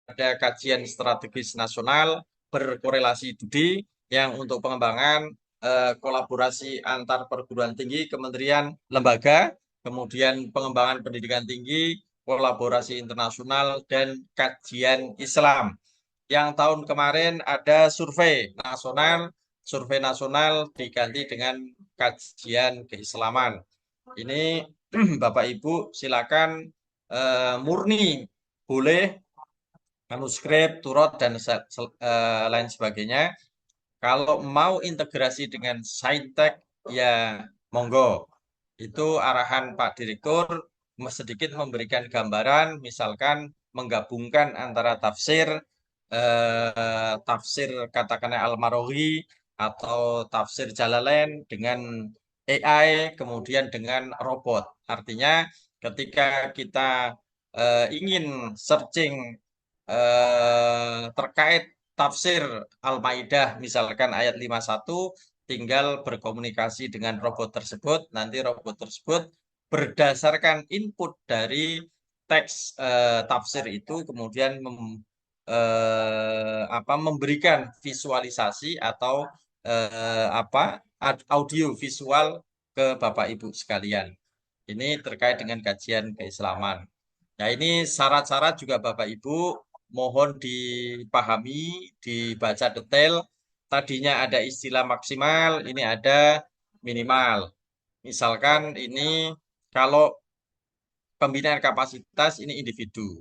ada kajian strategis nasional berkorelasi studi yang untuk pengembangan kolaborasi antar perguruan tinggi, kementerian, lembaga, kemudian pengembangan pendidikan tinggi, kolaborasi internasional, dan kajian Islam. Yang tahun kemarin ada survei nasional diganti dengan kajian keislaman. Ini Bapak Ibu silakan murni boleh manuskrip, turut, dan lain sebagainya. Kalau mau integrasi dengan Saintek, ya monggo. Itu arahan Pak Direktur sedikit memberikan gambaran, misalkan menggabungkan antara tafsir katakanlah Al-Marawi atau tafsir Jalalain dengan AI, kemudian dengan robot. Artinya ketika kita ingin searching terkait tafsir Al-Maidah misalkan ayat 51, tinggal berkomunikasi dengan robot tersebut, nanti robot tersebut berdasarkan input dari teks tafsir itu kemudian memberikan visualisasi atau audio visual ke Bapak Ibu sekalian. Ini terkait dengan kajian keislaman. Nah, ini syarat-syarat juga Bapak Ibu mohon dipahami, dibaca detail. Tadinya ada istilah maksimal, ini ada minimal. Misalkan ini kalau pembinaan kapasitas ini individu.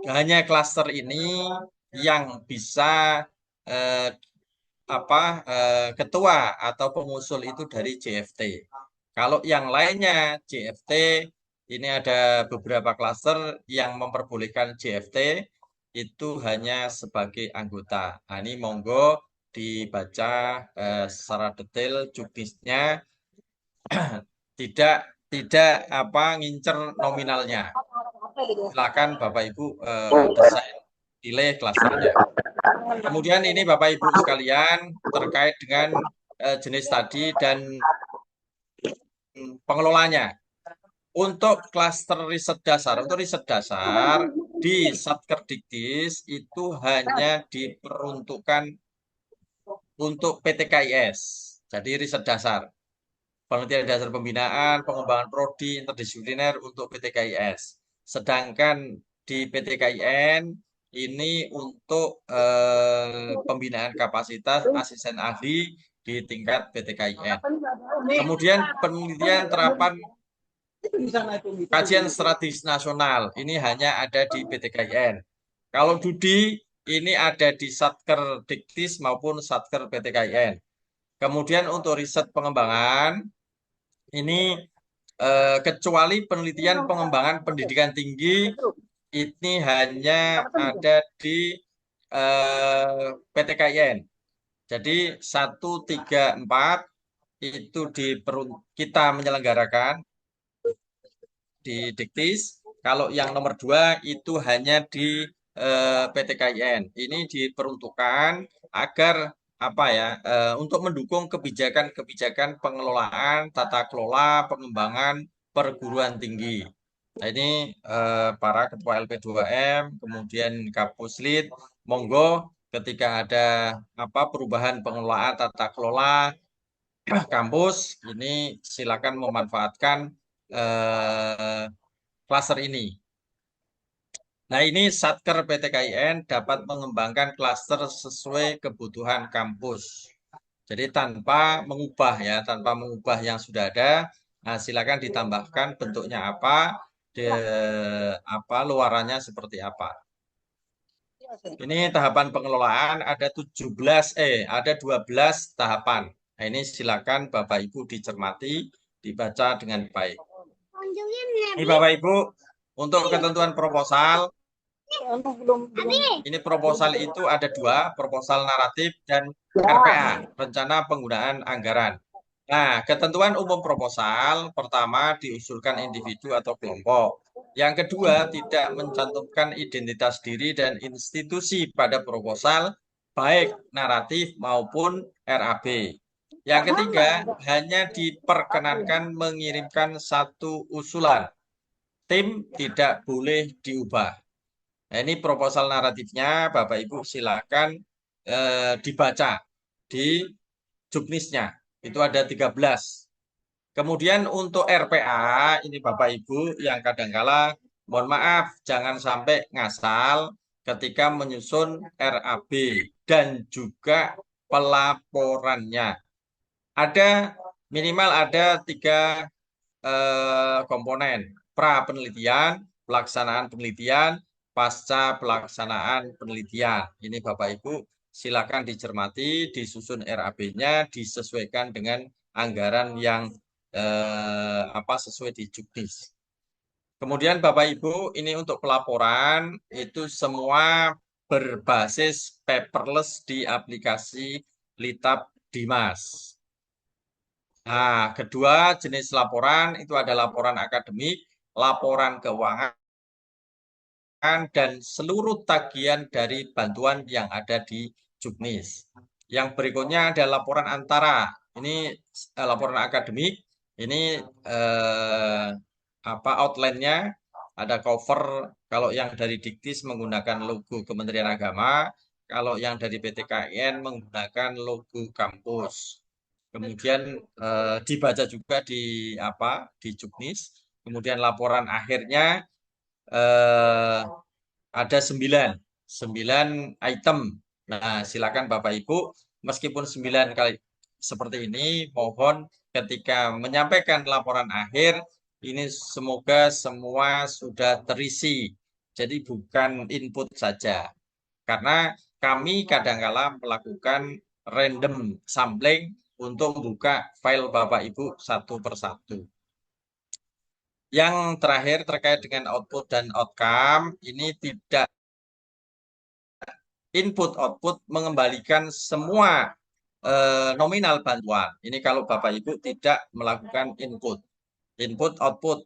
Hanya klaster ini yang bisa eh, ketua atau pengusul itu dari JFT. Kalau yang lainnya JFT, ini ada beberapa klaster yang memperbolehkan JFT itu hanya sebagai anggota. Nah, ini monggo dibaca secara detail juknisnya, tidak tidak ngincer nominalnya. Silakan Bapak Ibu desain nilai klasternya. Kemudian ini Bapak Ibu sekalian terkait dengan jenis tadi dan pengelolanya. Untuk klaster riset dasar, di Satkerdiktis itu hanya diperuntukkan untuk PTKIS, jadi riset dasar. Penelitian dasar pembinaan, pengembangan prodi, interdisipliner untuk PTKIS. Sedangkan di PTKIN ini untuk pembinaan kapasitas asisten ahli di tingkat PTKIN. Kemudian penelitian terapan kajian strategis nasional ini hanya ada di PTKIN. Kalau Dudi ini ada di Satkerdiktis maupun Satker PTKIN. Kemudian untuk riset pengembangan ini kecuali penelitian pengembangan pendidikan tinggi ini hanya ada di PTKIN. Jadi 1, 3, 4 itu kita menyelenggarakan di Diktis. Kalau yang nomor 2 itu hanya di PTKIN. Ini diperuntukkan agar untuk mendukung kebijakan-kebijakan pengelolaan, tata kelola, pengembangan perguruan tinggi. Nah, ini para ketua LP2M, kemudian Kapuslit, monggo ketika ada perubahan pengelolaan tata kelola kampus, ini silakan memanfaatkan klaster ini. Nah, ini Satker PTKIN dapat mengembangkan klaster sesuai kebutuhan kampus. Jadi tanpa mengubah yang sudah ada, nah, silakan ditambahkan bentuknya luarannya seperti apa. Ini tahapan pengelolaan ada 12 tahapan. Nah, ini silakan Bapak Ibu dicermati, dibaca dengan baik. Ini Bapak Ibu, untuk ketentuan proposal, ini proposal itu ada 2, proposal naratif dan RPA, rencana penggunaan anggaran. Nah, ketentuan umum proposal, pertama diusulkan individu atau kelompok. Yang kedua, tidak mencantumkan identitas diri dan institusi pada proposal, baik naratif maupun RAB. Yang ketiga, hanya diperkenankan mengirimkan 1 usulan. Tim tidak boleh diubah. Nah, ini proposal naratifnya, Bapak Ibu silakan dibaca di juknisnya. Itu ada 13. Kemudian untuk RPA, ini Bapak Ibu yang kadangkala, mohon maaf, jangan sampai ngasal ketika menyusun RAB dan juga pelaporannya. Minimal ada 3 komponen, pra penelitian, pelaksanaan penelitian, pasca pelaksanaan penelitian. Ini Bapak Ibu silakan dicermati, disusun RAB-nya, disesuaikan dengan anggaran yang sesuai di juknis. Kemudian Bapak Ibu, ini untuk pelaporan itu semua berbasis paperless di aplikasi Litab Dimas. Nah, kedua jenis laporan itu ada laporan akademik, laporan keuangan, dan seluruh tagihan dari bantuan yang ada di juknis. Yang berikutnya ada laporan antara. Ini laporan akademik. Ini outline-nya ada cover. Kalau yang dari Diktis menggunakan logo Kementerian Agama, kalau yang dari PTKIN menggunakan logo kampus. Kemudian dibaca juga di juknis. Kemudian laporan akhirnya eh, ada 9 item. Nah, silakan Bapak Ibu, meskipun 9 kali seperti ini, mohon ketika menyampaikan laporan akhir, ini semoga semua sudah terisi. Jadi bukan input saja. Karena kami kadangkala melakukan random sampling untuk membuka file Bapak Ibu satu persatu. Yang terakhir terkait dengan output dan outcome, ini tidak input-output mengembalikan semua nominal bantuan. Ini kalau Bapak Ibu tidak melakukan input. Input-output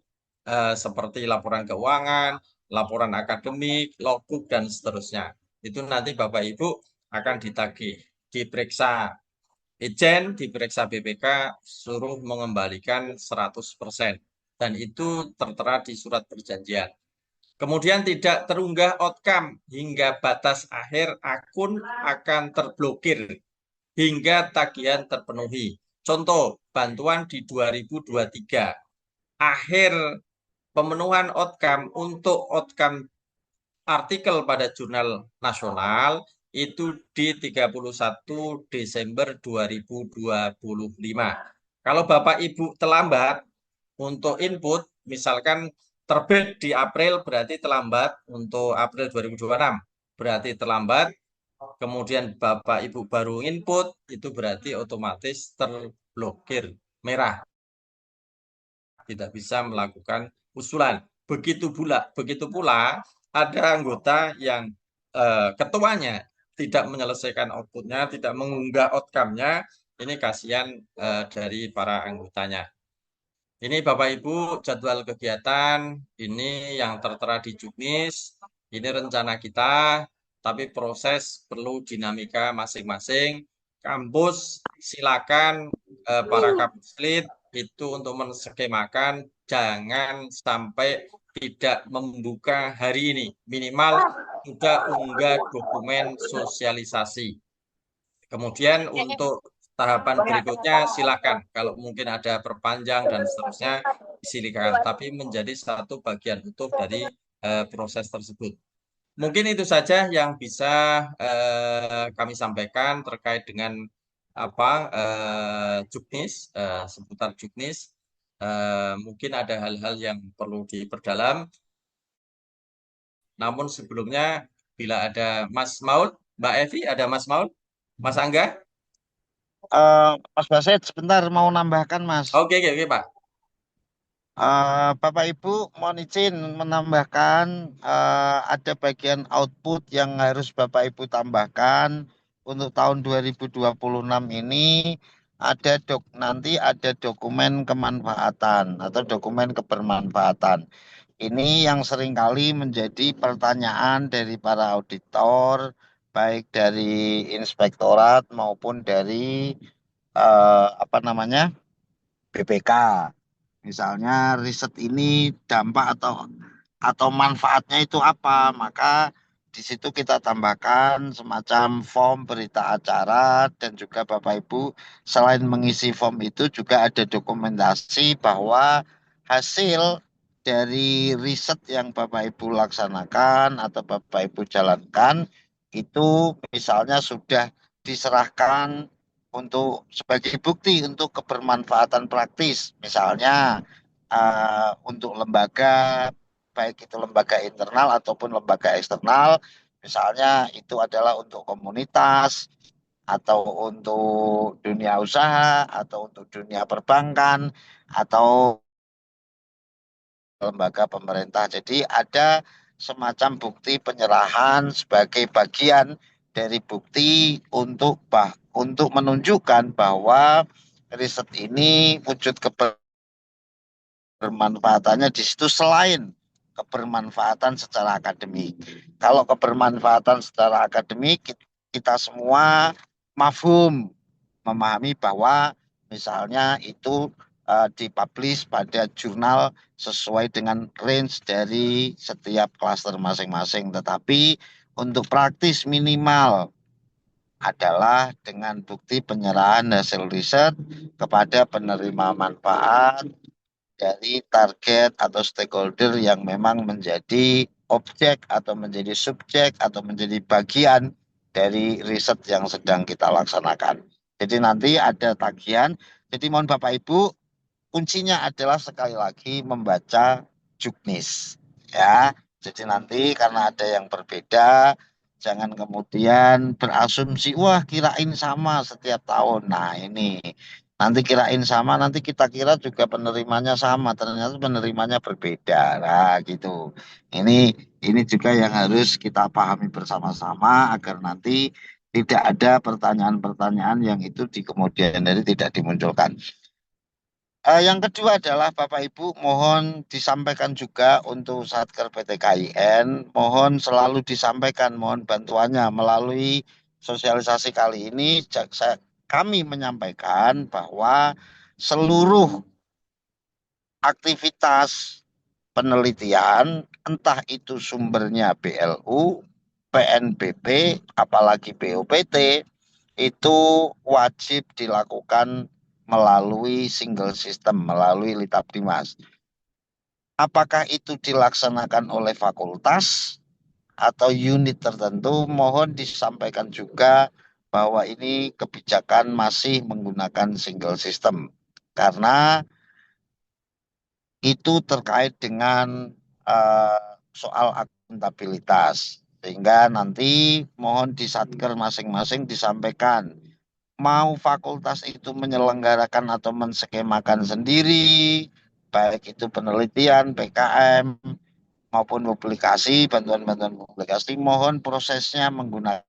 seperti laporan keuangan, laporan akademik, logbook, dan seterusnya. Itu nanti Bapak Ibu akan ditagih, diperiksa Ijen, diperiksa BPK, suruh mengembalikan 100%. Dan itu tertera di surat perjanjian. Kemudian tidak terunggah outcome hingga batas akhir akun akan terblokir hingga tagihan terpenuhi. Contoh, bantuan di 2023. Akhir pemenuhan outcome untuk outcome artikel pada jurnal nasional itu di 31 Desember 2025. Kalau Bapak Ibu terlambat untuk input, misalkan terbit di April berarti terlambat untuk April 2026, berarti terlambat. Kemudian Bapak Ibu baru input, itu berarti otomatis terblokir merah, tidak bisa melakukan usulan. Begitu pula ada anggota yang ketuanya tidak menyelesaikan outputnya, tidak mengunggah outcome-nya, ini kasihan dari para anggotanya. Ini Bapak Ibu jadwal kegiatan, ini yang tertera di Juknis, ini rencana kita, tapi proses perlu dinamika masing-masing. Kampus silakan para kampus lead itu untuk menskemakan, jangan sampai tidak membuka hari ini, minimal sudah unggah dokumen sosialisasi. Kemudian untuk tahapan berikutnya silakan, kalau mungkin ada perpanjang dan seterusnya silakan, tapi menjadi satu bagian utuh dari proses tersebut. Mungkin itu saja yang bisa kami sampaikan terkait dengan Juknis, seputar Juknis. Mungkin ada hal-hal yang perlu diperdalam. Namun sebelumnya, bila ada Mas Maul, Mbak Evi, ada Mas Maul, Mas Angga. Mas Basit, sebentar mau nambahkan, Mas. Oke, Pak. Bapak Ibu mohon izin menambahkan ada bagian output yang harus Bapak Ibu tambahkan untuk tahun 2026 ini nanti ada dokumen kemanfaatan atau dokumen kebermanfaatan. Ini yang seringkali menjadi pertanyaan dari para auditor, baik dari inspektorat maupun dari BPK. Misalnya riset ini dampak atau manfaatnya itu apa, maka di situ kita tambahkan semacam form berita acara dan juga Bapak Ibu selain mengisi form itu juga ada dokumentasi bahwa hasil dari riset yang Bapak Ibu laksanakan atau Bapak Ibu jalankan itu misalnya sudah diserahkan untuk sebagai bukti untuk kebermanfaatan praktis, misalnya untuk lembaga, baik itu lembaga internal ataupun lembaga eksternal, misalnya itu adalah untuk komunitas atau untuk dunia usaha atau untuk dunia perbankan atau lembaga pemerintah. Jadi ada semacam bukti penyerahan sebagai bagian dari bukti untuk menunjukkan bahwa riset ini wujud kebermanfaatannya di situ selain kebermanfaatan secara akademik. Kalau kebermanfaatan secara akademik kita semua mafhum memahami bahwa misalnya itu dipublish pada jurnal sesuai dengan range dari setiap klaster masing-masing. Tetapi untuk praktis minimal adalah dengan bukti penyerahan hasil riset kepada penerima manfaat dari target atau stakeholder yang memang menjadi objek atau menjadi subjek atau menjadi bagian dari riset yang sedang kita laksanakan. Jadi nanti ada tagihan. Jadi mohon Bapak Ibu, kuncinya adalah sekali lagi membaca juknis. Ya, jadi nanti karena ada yang berbeda, jangan kemudian berasumsi, wah kirain sama setiap tahun. Nah ini, nanti kirain sama, nanti kita kira juga penerimanya sama, ternyata penerimanya berbeda. Nah gitu. Ini ini juga yang harus kita pahami bersama-sama agar nanti tidak ada pertanyaan-pertanyaan yang itu di kemudian hari tidak dimunculkan. Yang kedua adalah Bapak Ibu mohon disampaikan juga untuk Satker PTKIN, mohon selalu disampaikan, mohon bantuannya melalui sosialisasi kali ini. Kami menyampaikan bahwa seluruh aktivitas penelitian, entah itu sumbernya BLU, PNBP, apalagi BOPT, itu wajib dilakukan melalui single system, melalui Litapdimas. Apakah itu dilaksanakan oleh fakultas atau unit tertentu, mohon disampaikan juga bahwa ini kebijakan masih menggunakan single system. Karena itu terkait dengan soal akuntabilitas. Sehingga nanti mohon di Satker masing-masing disampaikan mau fakultas itu menyelenggarakan atau menskemakan sendiri, baik itu penelitian, PKM, maupun publikasi, bantuan-bantuan publikasi, mohon prosesnya menggunakan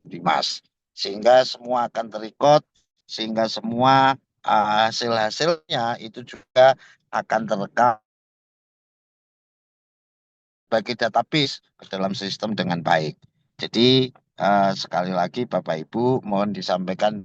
Litbang. Sehingga semua akan terikut, sehingga semua hasil-hasilnya itu juga akan terekam bagi database ke dalam sistem dengan baik. Jadi sekali lagi Bapak Ibu mohon disampaikan,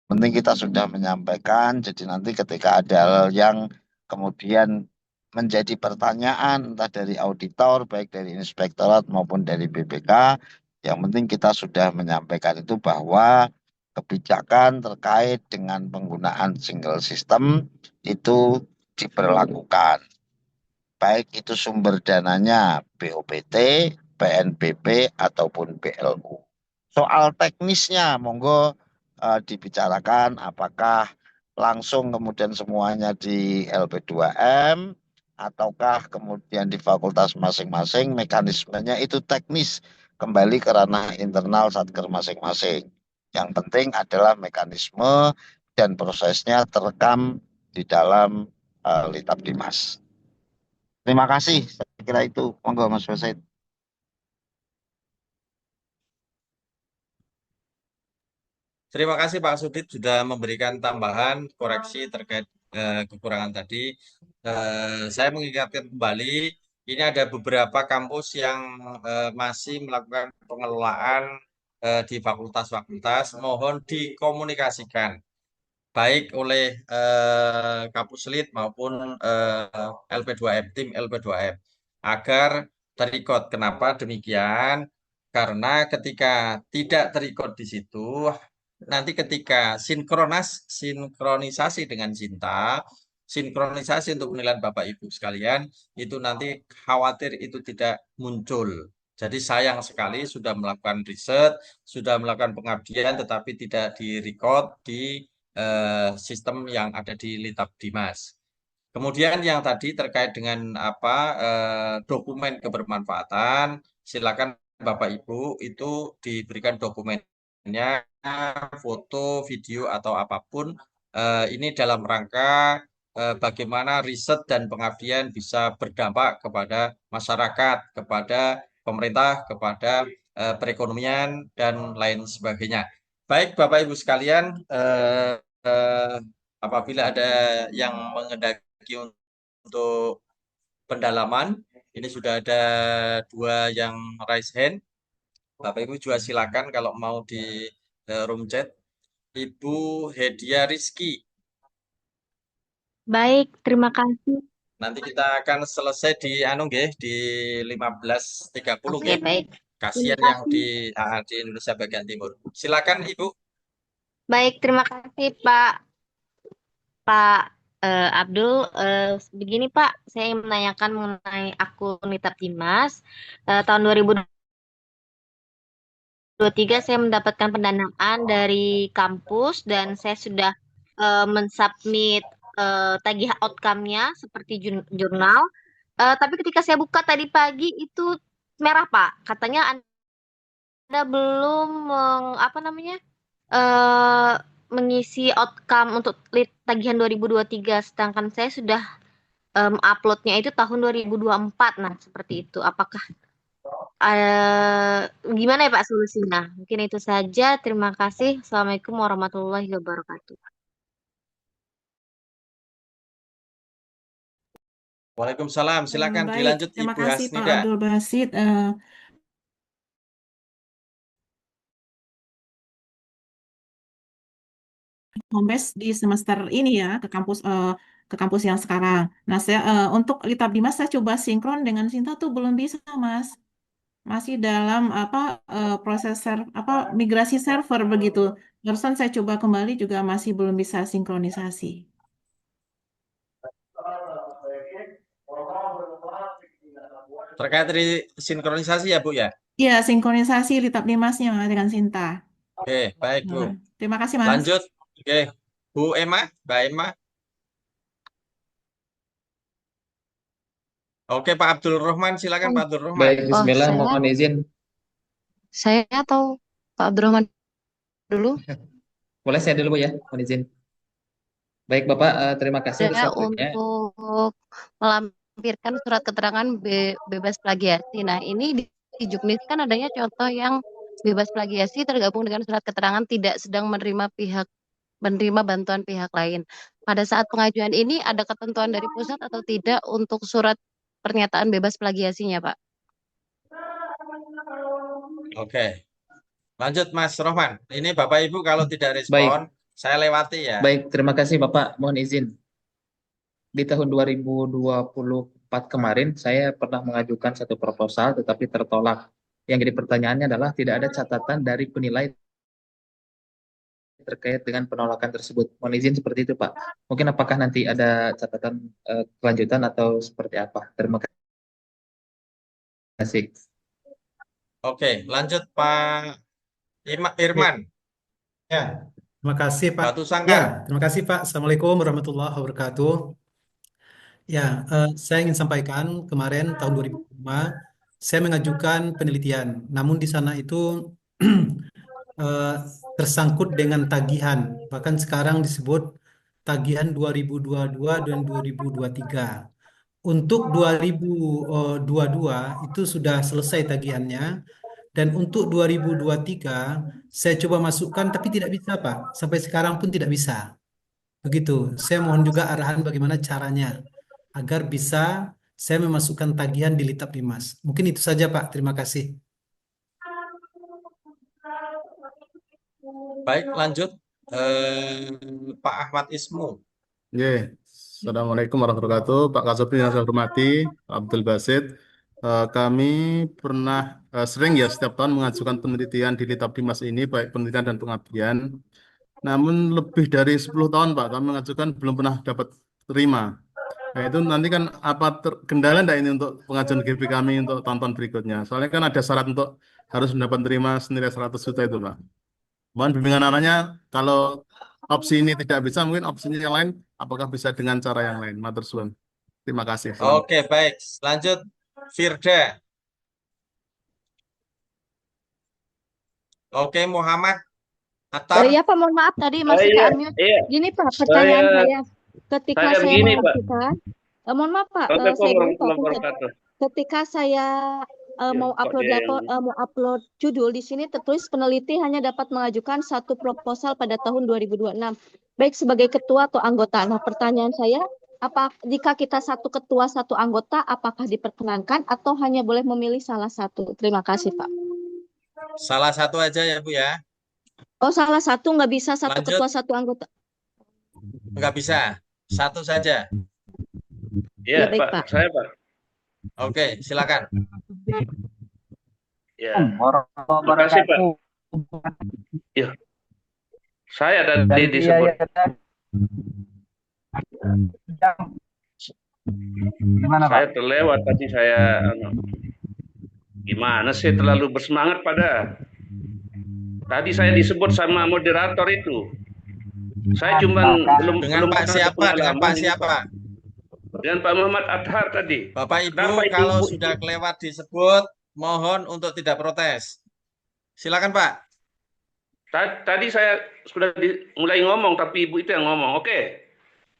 penting kita sudah menyampaikan, jadi nanti ketika ada hal yang kemudian menjadi pertanyaan entah dari auditor, baik dari inspektorat maupun dari BPK, yang penting kita sudah menyampaikan itu bahwa kebijakan terkait dengan penggunaan single system itu diberlakukan. Baik itu sumber dananya BOPT, PNBP, ataupun BLU. Soal teknisnya, monggo dibicarakan apakah langsung kemudian semuanya di LP2M, ataukah kemudian di fakultas masing-masing, mekanismenya itu teknis, kembali ke ranah internal Satker masing-masing. Yang penting adalah mekanisme dan prosesnya terekam di dalam Litapdimas. Terima kasih, saya kira itu. Monggo Mas Wasid. Terima kasih Pak Sudit sudah memberikan tambahan koreksi terkait kekurangan tadi. Saya mengingatkan kembali, ini ada beberapa kampus yang masih melakukan pengelolaan di fakultas-fakultas. Mohon dikomunikasikan baik oleh Kapuslit maupun LP2M, tim LP2M, agar terikut. Kenapa demikian? Karena ketika tidak terikut di situ, nanti ketika sinkronisasi dengan Sinta, sinkronisasi untuk penilaian Bapak Ibu sekalian, itu nanti khawatir itu tidak muncul. Jadi sayang sekali sudah melakukan riset, sudah melakukan pengabdian, tetapi tidak direcord di sistem yang ada di Litapdimas. Kemudian yang tadi terkait dengan apa dokumen kebermanfaatan, silakan Bapak Ibu itu diberikan dokumennya, foto, video atau apapun. Ini dalam rangka bagaimana riset dan pengabdian bisa berdampak kepada masyarakat, kepada pemerintah, kepada perekonomian dan lain sebagainya. Baik Bapak Ibu sekalian, apabila ada yang mengendaki untuk pendalaman, ini sudah ada dua yang raise hand. Bapak Ibu juga silakan kalau mau di room chat. Ibu Hedia Rizky. Baik, terima kasih. Nanti kita akan selesai di di 15.30 Oke, baik. Kasihan Terima yang kasih. di Indonesia bagian timur. Silakan Ibu. Baik, terima kasih, Pak. Pak Abdul, begini Pak, saya ingin menanyakan mengenai akun Nitap Dimas. Tahun 2023 saya mendapatkan pendanaan dari kampus dan saya sudah mensubmit tagih outcome-nya seperti jurnal. Tapi ketika saya buka tadi pagi itu merah Pak, katanya Anda belum apa namanya? eh Mengisi outcome untuk tagihan 2023, sedangkan saya sudah uploadnya itu tahun 2024. Nah, seperti itu. Apakah gimana ya Pak solusinya? Mungkin itu saja. Terima kasih. Assalamualaikum warahmatullahi wabarakatuh. Waalaikumsalam. Silakan Baik, dilanjut terima Ibu kasih Pak Hasnida. Abdul Basit. Home base di semester ini ya ke kampus yang sekarang. Nah, saya untuk Litab Dimas saya coba sinkron dengan Sinta tuh belum bisa, Mas. Masih dalam proses migrasi server begitu. Barusan saya coba kembali juga masih belum bisa sinkronisasi. Terkait dari sinkronisasi ya Bu ya? Iya, sinkronisasi Litab Dimasnya dengan Sinta. Oke, baik Bu. Nah, terima kasih, Mas. Lanjut. Oke, Bu Emma, Mbak Emma. Oke, Pak Abdul Rahman, silakan Pak Abdul Rahman. Baik, Bismillah, saya mohon izin. atau Pak Abdurrahman dulu. Boleh saya dulu, Bu, ya? Mohon izin. Baik, Bapak, terima kasih atas Saya waktunya. untuk melampirkan surat keterangan bebas plagiasi. Nah, ini di Juknis kan adanya contoh yang bebas plagiasi tergabung dengan surat keterangan tidak sedang menerima bantuan pihak lain. Pada saat pengajuan ini ada ketentuan dari pusat atau tidak untuk surat pernyataan bebas plagiasinya, Pak? Oke, lanjut Mas Rohman. Ini Bapak Ibu kalau tidak Baik, respon, saya lewati ya. baik, terima kasih, Bapak. Mohon izin. Di tahun 2024 kemarin, saya pernah mengajukan satu proposal, tetapi tertolak. Yang jadi pertanyaannya adalah tidak ada catatan dari penilai terkait dengan penolakan tersebut. Mohon izin seperti itu, Pak. Mungkin apakah nanti ada catatan kelanjutan atau seperti apa? Terima kasih. Oke, lanjut Pak Irman. Ya, terima kasih Pak. Batu Sangkar. Ya, terima kasih Pak. Assalamualaikum warahmatullahi wabarakatuh. Ya, saya ingin sampaikan kemarin tahun 2005 saya mengajukan penelitian. Namun di sana itu eh, tersangkut dengan tagihan. Bahkan sekarang disebut tagihan 2022 dan 2023. Untuk 2022 itu sudah selesai tagihannya. Dan untuk 2023 saya coba masukkan tapi tidak bisa Pak. Sampai sekarang pun tidak bisa. Begitu. Saya mohon juga arahan bagaimana caranya agar bisa saya memasukkan tagihan di Litap Dimas. Mungkin itu saja Pak. Terima kasih. Baik, lanjut Pak Ahmad Ismu. Assalamualaikum warahmatullahi wabarakatuh. Pak Kasubdin yang saya hormati, Pak Abdul Basit. Kami pernah sering ya setiap tahun mengajukan penelitian di Litab Dimas ini, baik penelitian dan pengabdian. Namun lebih dari 10 tahun Pak, kami mengajukan belum pernah dapat terima. Nah itu nanti kan apa kendala enggak ini untuk pengajuan GP kami untuk tahun-tahun berikutnya? Soalnya kan ada syarat untuk harus mendapat terima senilai 100 juta itu Pak. Mohon bimbingan arahnya kalau opsi ini tidak bisa, mungkin opsinya yang lain, apakah bisa dengan cara yang lain? Matur suwun. Terima kasih. Oke, baik. Lanjut Firda. Oke, Muhammad Attar. Ya Pak, mohon maaf tadi masih ke unmute. Gini Pak, pertanyaan saya ketika saya begini, Pak. mengajukan, mohon maaf Pak, saya dulu Pak, ketika saya mau upload judul di sini tertulis peneliti hanya dapat mengajukan satu proposal pada tahun 2026, baik sebagai ketua atau anggota. Nah, pertanyaan saya, jika kita satu ketua satu anggota, apakah diperkenankan atau hanya boleh memilih salah satu? Terima kasih Pak. Salah satu aja ya Bu ya. Oh, salah satu, nggak bisa satu Lanjut. ketua satu anggota? Nggak bisa, satu saja. Ya, baik, Pak. Saya Pak. Oke, silakan. Ya. Terima kasih Pak. Ya. Saya tadi disebut Gimana, Pak? Saya terlewat tadi gimana sih terlalu bersemangat pada. Tadi saya disebut sama moderator itu. Saya cuman belum Dengan Pak pernah siapa? Dengan Pak berpengalaman ini, siapa? Pak. Dengan Pak Muhammad Athar tadi. Bapak Ibu, Kenapa itu kalau Ibu sudah kelewat disebut, mohon untuk tidak protes. Silakan Pak. Tadi saya sudah mulai ngomong, tapi Ibu itu yang ngomong. Oke.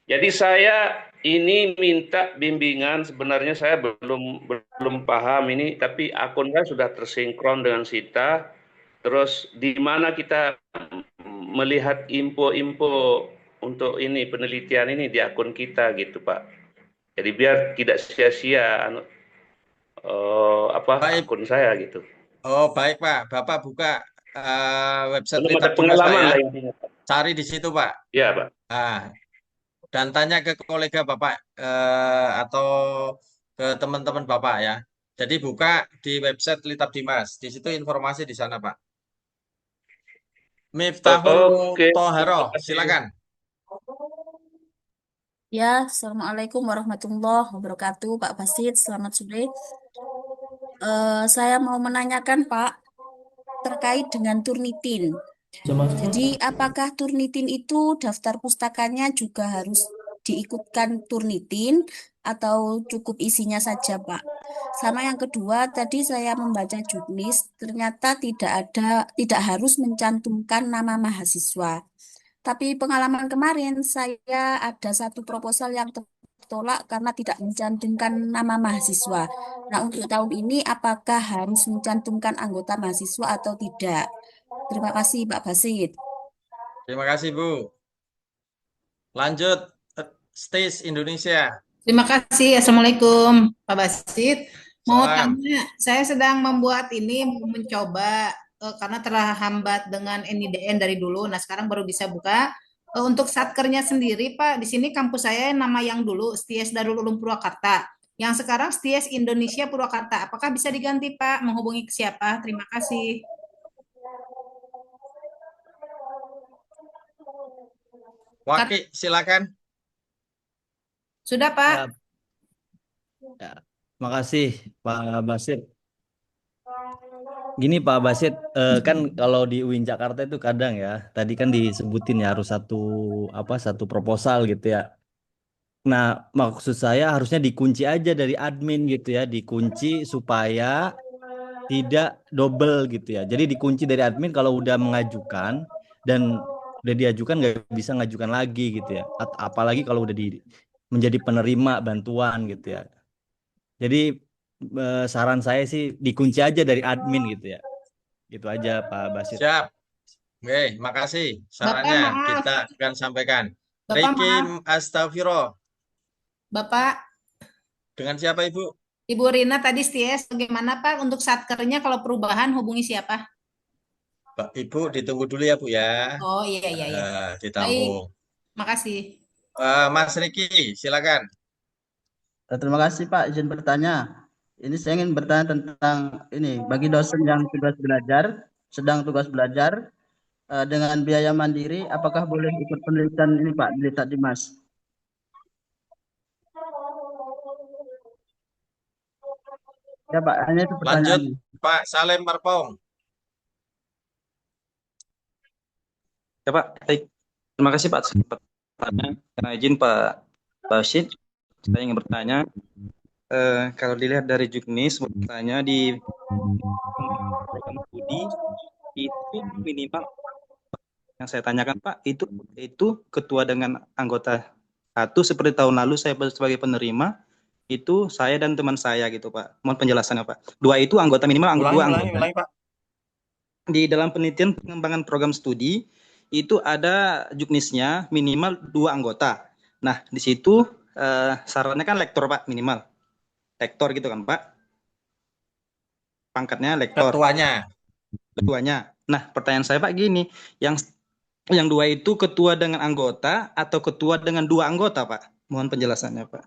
Jadi saya ini minta bimbingan. Sebenarnya saya belum paham ini, tapi akun saya sudah tersinkron dengan Sita. Terus di mana kita melihat info-info untuk ini penelitian ini di akun kita gitu Pak. Jadi biar tidak sia-sia akun saya gitu. Oh baik Pak, Bapak buka website Belum ada Litab Dimas Pak pengalaman ya. lah intinya, Pak. Cari di situ Pak. Iya Pak. Dan tanya ke kolega Bapak atau ke teman-teman Bapak ya. Jadi buka di website Litab Dimas. Di situ informasi di sana Pak. Miftahul Thoharoh, silakan. Ya, Assalamualaikum warahmatullahi wabarakatuh, Pak Basit. Selamat sore. Saya mau menanyakan, Pak, terkait dengan Turnitin. Jadi, apakah Turnitin itu daftar pustakanya juga harus diikutkan Turnitin atau cukup isinya saja, Pak? Sama yang kedua, tadi saya membaca juknis, ternyata tidak harus mencantumkan nama mahasiswa. Tapi pengalaman kemarin saya ada satu proposal yang tertolak karena tidak mencantumkan nama mahasiswa. Nah, untuk tahun ini apakah harus mencantumkan anggota mahasiswa atau tidak? Terima kasih, Pak Basit. Terima kasih Bu. Lanjut, Stage Indonesia. Terima kasih. Assalamualaikum, Pak Basit. Mau Salam. tanya, saya sedang membuat ini, mencoba karena terhambat dengan NIDN dari dulu. Nah, sekarang baru bisa buka. Untuk satkernya sendiri, Pak, di sini kampus saya nama yang dulu STIES Darul Ulum Purwakarta. Yang sekarang STIES Indonesia Purwakarta. Apakah bisa diganti, Pak? Menghubungi ke siapa? Terima kasih. Waki, silakan. Sudah, Pak? Ya, makasih Pak Basit. Gini Pak Basit, kan kalau di UIN Jakarta itu kadang ya, tadi kan disebutin ya harus satu proposal gitu ya. Nah, maksud saya harusnya dikunci aja dari admin gitu ya, dikunci supaya tidak double gitu ya. Jadi dikunci dari admin kalau udah mengajukan dan udah diajukan nggak bisa ngajukan lagi gitu ya. Apalagi kalau udah menjadi penerima bantuan gitu ya. Jadi saran saya sih dikunci aja dari admin gitu ya. Gitu aja Pak Basit. Siap. Oke, makasih sarannya kita akan sampaikan. Ricky Astagfirullah. Bapak. Dengan siapa Ibu? Ibu Rina tadi STIES, bagaimana Pak untuk satkernya kalau perubahan hubungi siapa? Ibu ditunggu dulu ya Bu ya. Oh iya. Ditampung. Baik, makasih. Mas Ricky, silakan. Terima kasih Pak, izin bertanya. Ini saya ingin bertanya tentang ini, bagi dosen yang sedang tugas belajar dengan biaya mandiri, apakah boleh ikut penelitian ini Pak, di Litab Dimas? Ya Pak, hanya itu pertanyaan. Lanjut Pak Salem Marpong. Ya Pak, baik. Terima kasih Pak. Karena izin Pak Basit, saya ingin bertanya, kalau dilihat dari juknis, bertanya di program studi itu minimal yang saya tanyakan Pak, itu ketua dengan anggota satu seperti tahun lalu saya sebagai penerima itu saya dan teman saya gitu Pak. Mohon penjelasannya Pak. Dua itu anggota minimal dua anggota. Ulangi, Pak. Di dalam penelitian pengembangan program studi itu ada juknisnya minimal 2 anggota. Nah, di situ sarannya kan lektor Pak minimal. Lektor gitu kan Pak. Pangkatnya lektor. Ketuanya. Nah, pertanyaan saya Pak gini, yang 2 itu ketua dengan anggota atau ketua dengan 2 anggota Pak? Mohon penjelasannya Pak.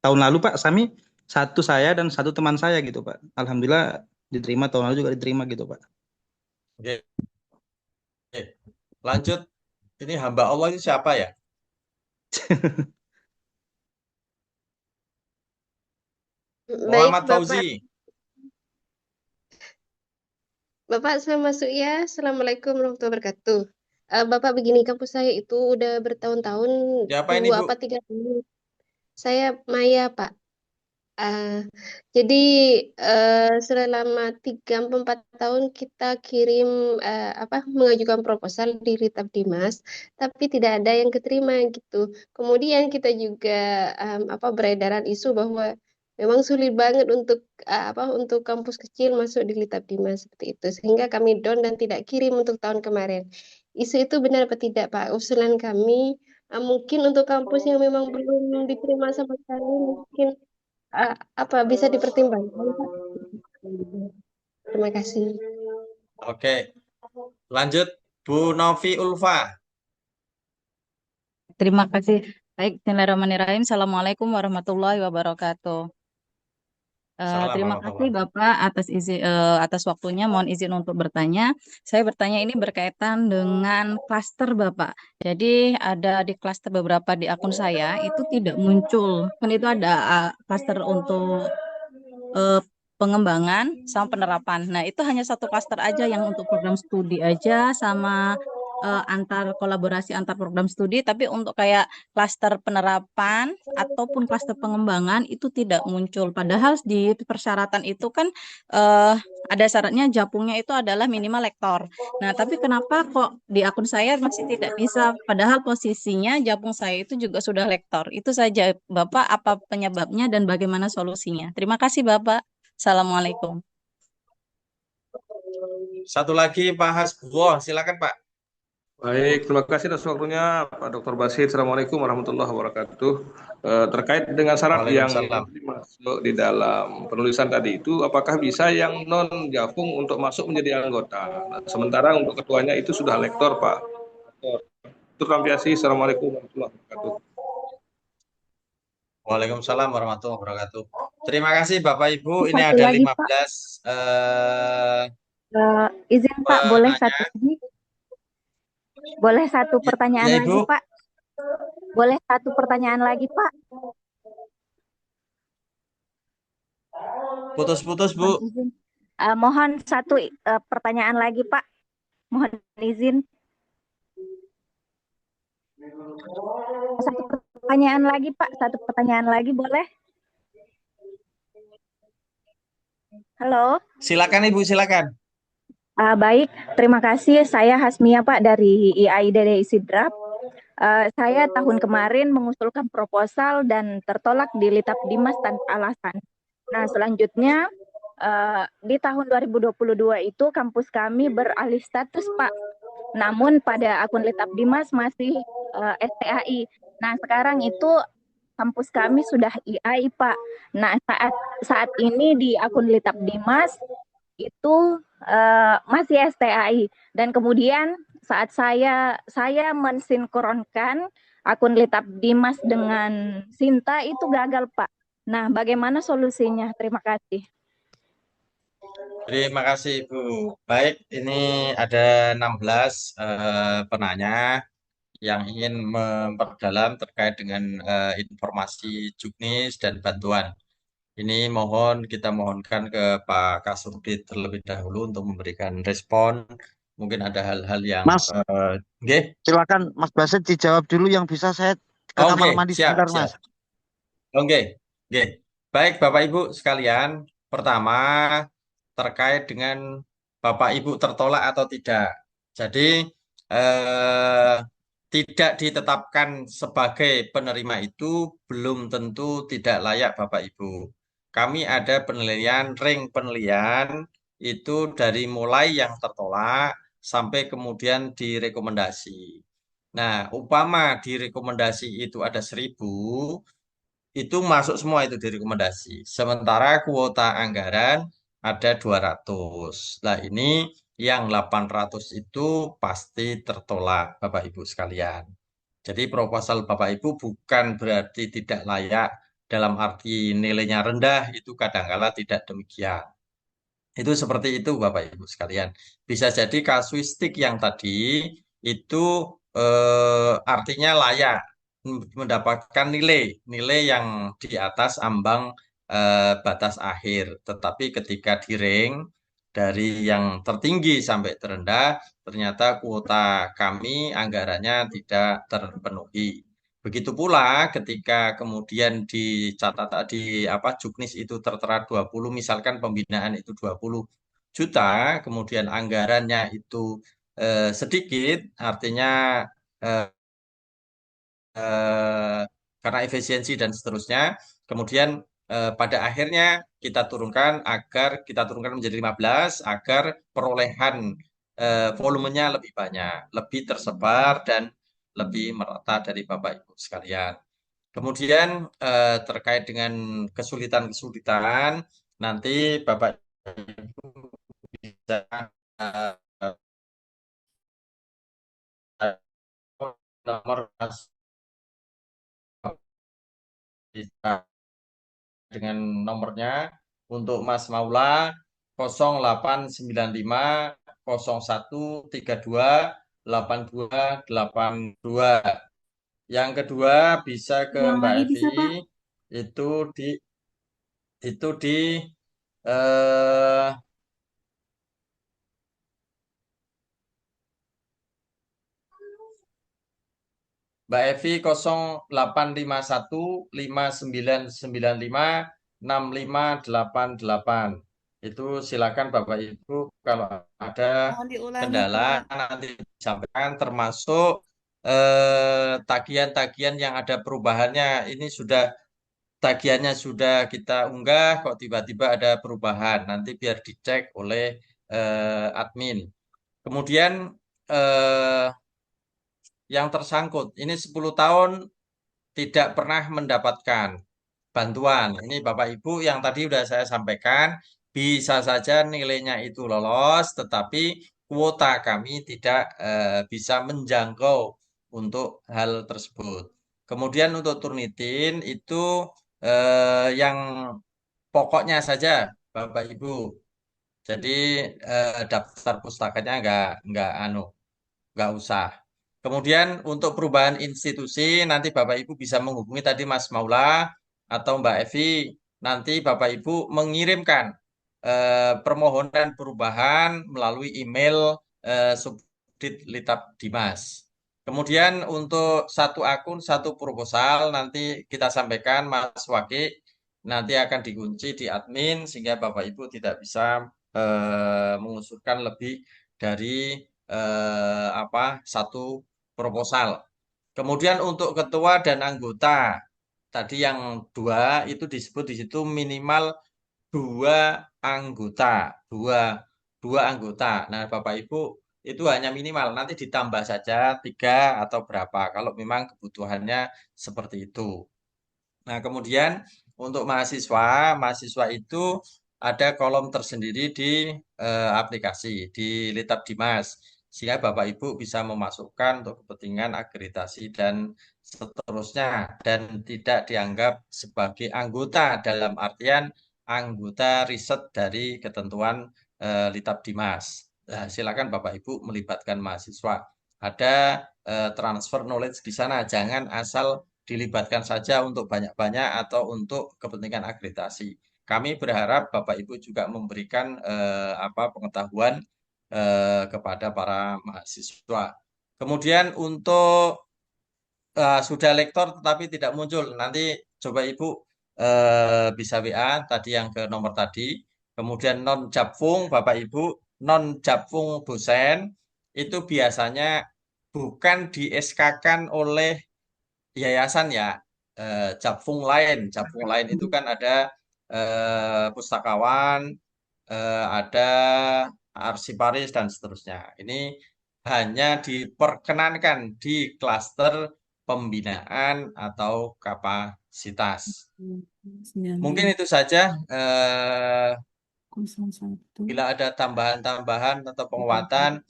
Tahun lalu Pak, satu saya dan satu teman saya gitu Pak. Alhamdulillah diterima, tahun lalu juga diterima gitu Pak. Oke. Lanjut, ini hamba Allah itu siapa ya? Baik, Muhammad Bapak. Fauzi. Bapak, saya masuk ya. Assalamualaikum warahmatullahi wabarakatuh. Bapak, begini, kampus saya itu udah bertahun-tahun, Siapa ini, 2 Bu? apa 3 tahun. Saya Maya, Pak. Jadi selama 3-4 tahun kita kirim mengajukan proposal di Litab Dimas, tapi tidak ada yang keterima gitu. Kemudian kita juga beredaran isu bahwa memang sulit banget untuk kampus kecil masuk di Litab Dimas seperti itu, sehingga kami down dan tidak kirim untuk tahun kemarin. Isu itu benar apa tidak, Pak? Usulan kami mungkin untuk kampus yang memang belum diterima sama sekali, mungkin bisa dipertimbangkan, Pak? Terima kasih. Oke, lanjut Bu Novi Ulfa. Terima kasih. Baik, Bismillahirrahmanirrahim. Assalamualaikum warahmatullahi wabarakatuh. Terima kasih Bapak atas waktunya. Mohon izin untuk bertanya. Saya bertanya ini berkaitan dengan klaster Bapak. Jadi ada di klaster beberapa di akun saya itu tidak muncul. Kan itu ada klaster untuk pengembangan sama penerapan. Nah, itu hanya satu klaster aja yang untuk program studi aja sama antar kolaborasi antar program studi, tapi untuk kayak klaster penerapan ataupun klaster pengembangan itu tidak muncul. Padahal di persyaratan itu kan ada syaratnya japungnya itu adalah minimal lektor. Nah, tapi kenapa kok di akun saya masih tidak bisa? Padahal posisinya japung saya itu juga sudah lektor. Itu saja Bapak, apa penyebabnya dan bagaimana solusinya? Terima kasih Bapak. Assalamualaikum. Satu lagi Pak Hasbullah, silakan Pak. Baik, terima kasih atas waktunya Pak Dr. Basit. Assalamualaikum warahmatullahi wabarakatuh. Terkait dengan syarat yang masuk di dalam penulisan tadi itu, apakah bisa yang non Jafung untuk masuk menjadi anggota? Nah, sementara untuk ketuanya itu sudah lektor, Pak. Itu Rampiasi. Assalamualaikum warahmatullahi wabarakatuh. Waalaikumsalam warahmatullahi wabarakatuh. Terima kasih Bapak Ibu. Ini Satu ada lagi, 15 izin Pak, boleh satu lagi? Boleh satu pertanyaan ya, lagi, Ibu. Pak? Boleh satu pertanyaan lagi, Pak? Putus-putus, Bu. Mohon satu pertanyaan lagi, Pak. Mohon izin. Satu pertanyaan lagi, Pak. Satu pertanyaan lagi, boleh? Halo? Silakan Ibu, silakan. Baik, terima kasih. Saya Hasmia, Pak, dari IAIDD Sidrap. Saya tahun kemarin mengusulkan proposal dan tertolak di Litab Dimas tanpa alasan. Nah, selanjutnya di tahun 2022 itu kampus kami beralih status, Pak. Namun pada akun Litab Dimas masih STAI. Nah, sekarang itu kampus kami sudah IAI, Pak. Nah, saat ini di akun Litab Dimas itu masih STAI, dan kemudian saat saya mensinkronkan akun Litab Dimas dengan Sinta itu gagal, Pak. Nah, bagaimana solusinya? Terima kasih. Terima kasih Ibu. Baik, ini ada 16 penanya yang ingin memperdalam terkait dengan informasi juknis dan bantuan. Ini kita mohonkan ke Pak Kasubdit terlebih dahulu untuk memberikan respon. Mungkin ada hal-hal yang Mas, silakan Mas Basit dijawab dulu, yang bisa saya ke kamar mandi sebentar, Mas. Oke. Baik Bapak Ibu sekalian, pertama terkait dengan Bapak Ibu tertolak atau tidak. Jadi tidak ditetapkan sebagai penerima itu belum tentu tidak layak Bapak Ibu. Kami ada penilaian, ring penilaian itu dari mulai yang tertolak sampai kemudian direkomendasi. Nah, umpama direkomendasi itu ada 1000, itu masuk semua itu direkomendasi. Sementara kuota anggaran ada 200. Nah, ini yang 800 itu pasti tertolak Bapak Ibu sekalian. Jadi proposal Bapak Ibu bukan berarti tidak layak dalam arti nilainya rendah, itu kadangkala tidak demikian. Itu seperti itu Bapak Ibu sekalian. Bisa jadi kasuistik yang tadi itu artinya layak mendapatkan nilai yang di atas ambang batas akhir. Tetapi ketika di rank dari yang tertinggi sampai terendah, ternyata kuota kami anggarannya tidak terpenuhi. Begitu pula ketika kemudian dicatat di Juknis itu tertera 20, misalkan pembinaan itu 20 juta, kemudian anggarannya itu sedikit, artinya eh, karena efisiensi dan seterusnya. Kemudian pada akhirnya kita turunkan menjadi 15 agar perolehan volumenya lebih banyak, lebih tersebar dan lebih merata dari Bapak Ibu sekalian. Kemudian terkait dengan kesulitan-kesulitan, nanti Bapak Ibu bisa nomor bisa dengan nomornya untuk Mas Maula 0895 0132 8282. Yang kedua bisa ke Yang Mbak lagi Evi, bisa, Pak? itu di eh, Mbak Evi 0851 5995 6588. Itu silakan Bapak Ibu kalau ada Mohon diulangi, kendala Pak. nanti disampaikan, termasuk tagihan-tagihan yang ada perubahannya. Ini tagihannya sudah kita unggah, kok tiba-tiba ada perubahan. Nanti biar dicek oleh admin. Kemudian eh, yang tersangkut ini 10 tahun tidak pernah mendapatkan bantuan. Ini Bapak Ibu yang tadi sudah saya sampaikan, bisa saja nilainya itu lolos, tetapi kuota kami tidak bisa menjangkau untuk hal tersebut. Kemudian untuk Turnitin itu yang pokoknya saja Bapak Ibu. Jadi daftar pustakanya nggak usah. Kemudian untuk perubahan institusi nanti Bapak Ibu bisa menghubungi tadi Mas Maula atau Mbak Evi. Nanti Bapak Ibu mengirimkan permohonan perubahan melalui email Subdit Litab Dimas. Kemudian untuk satu akun, satu proposal nanti kita sampaikan Mas Waki, nanti akan dikunci di admin sehingga Bapak Ibu tidak bisa mengusulkan lebih dari satu proposal. Kemudian untuk ketua dan anggota, tadi yang 2 itu disebut di situ minimal 2 anggota, dua anggota. Nah, Bapak Ibu itu hanya minimal, nanti ditambah saja 3 atau berapa kalau memang kebutuhannya seperti itu. Nah, kemudian untuk mahasiswa itu ada kolom tersendiri di aplikasi, di Litab Dimas. Sehingga Bapak Ibu bisa memasukkan untuk kepentingan akreditasi dan seterusnya. Dan tidak dianggap sebagai anggota dalam artian anggota riset dari ketentuan Litab Dimas. Nah, silakan Bapak Ibu melibatkan mahasiswa. Ada transfer knowledge di sana, jangan asal dilibatkan saja untuk banyak-banyak atau untuk kepentingan akreditasi. Kami berharap Bapak Ibu juga memberikan pengetahuan kepada para mahasiswa. Kemudian untuk sudah lektor tetapi tidak muncul, nanti coba Ibu bisa WA tadi yang ke nomor tadi. Kemudian non Japfung, Bapak Ibu, non Japfung dosen itu biasanya bukan di SK-kan oleh yayasan ya. Japfung lain itu kan ada pustakawan, ada arsiparis dan seterusnya. Ini hanya diperkenankan di klaster pembinaan atau kapasitas. Mungkin itu saja. Bila ada tambahan-tambahan atau penguatan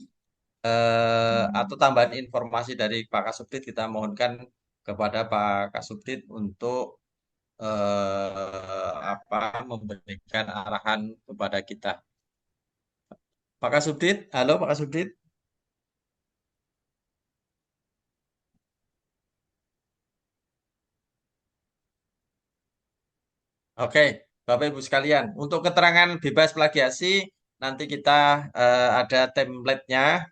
atau tambahan informasi dari Pak Kasubdit, kita mohonkan kepada Pak Kasubdit untuk memberikan arahan kepada kita. Pak Kasubdit, halo Pak Kasubdit. Oke, Bapak Ibu sekalian, untuk keterangan bebas plagiasi nanti kita ada template-nya.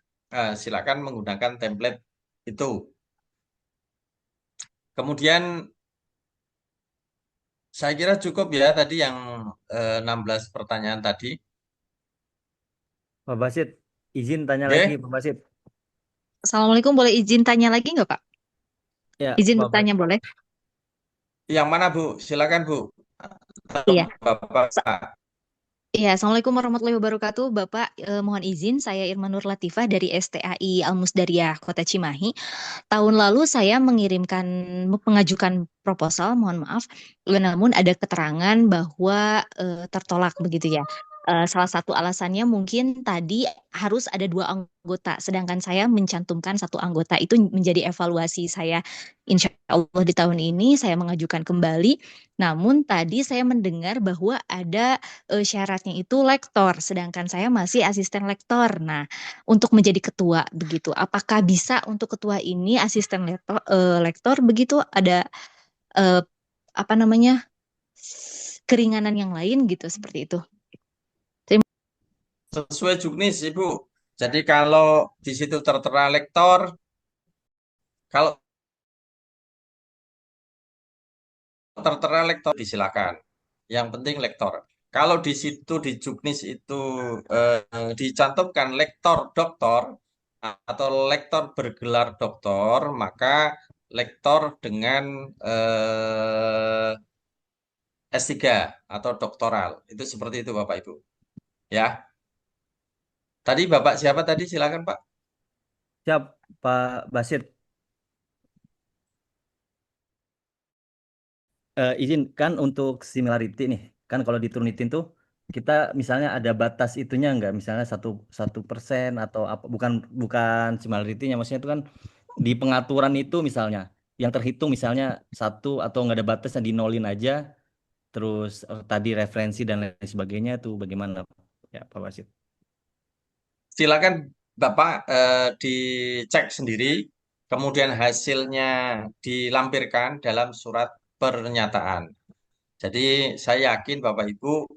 Silakan menggunakan template itu. Kemudian saya kira cukup ya tadi yang 16 pertanyaan tadi. Pak Basit, izin tanya Oke. lagi, Pak Basit. Assalamualaikum, boleh izin tanya lagi nggak, Pak? Ya, Izin Pak bertanya boleh? Yang mana, Bu? Silakan, Bu. Iya. Bapak. Iya, Assalamualaikum warahmatullahi wabarakatuh. Bapak, mohon izin, saya Irma Nur Latifah dari STAI Al-Musdariyah Kota Cimahi. Tahun lalu saya mengajukan proposal, mohon maaf, namun ada keterangan bahwa tertolak begitu ya. Salah satu alasannya mungkin tadi harus ada 2 anggota, sedangkan saya mencantumkan 1 anggota. Itu menjadi evaluasi saya. Insya Allah di tahun ini saya mengajukan kembali. Namun tadi saya mendengar bahwa ada syaratnya itu lektor, sedangkan saya masih asisten lektor. Nah, untuk menjadi ketua begitu, apakah bisa untuk ketua ini asisten lektor begitu? Ada apa namanya keringanan yang lain gitu seperti itu. Sesuai juknis, Ibu. Jadi kalau di situ tertera lektor, kalau tertera lektor disilakan. Yang penting lektor. Kalau di situ di juknis itu dicantumkan lektor doktor atau lektor bergelar doktor, maka lektor dengan S3 atau doktoral. Itu seperti itu Bapak Ibu. Ya. Tadi Bapak siapa tadi? Silakan Pak. Siap, Pak Basit. Izin kan untuk similarity nih, kan kalau diturunitin tuh kita misalnya ada batas itunya nggak, misalnya 1% atau apa, bukan similarity-nya, maksudnya itu kan di pengaturan itu misalnya yang terhitung misalnya 1 atau nggak ada batasnya dinolin aja, terus tadi referensi dan lain sebagainya itu bagaimana ya Pak Basit? Silakan Bapak dicek sendiri, kemudian hasilnya dilampirkan dalam surat pernyataan. Jadi saya yakin Bapak Ibu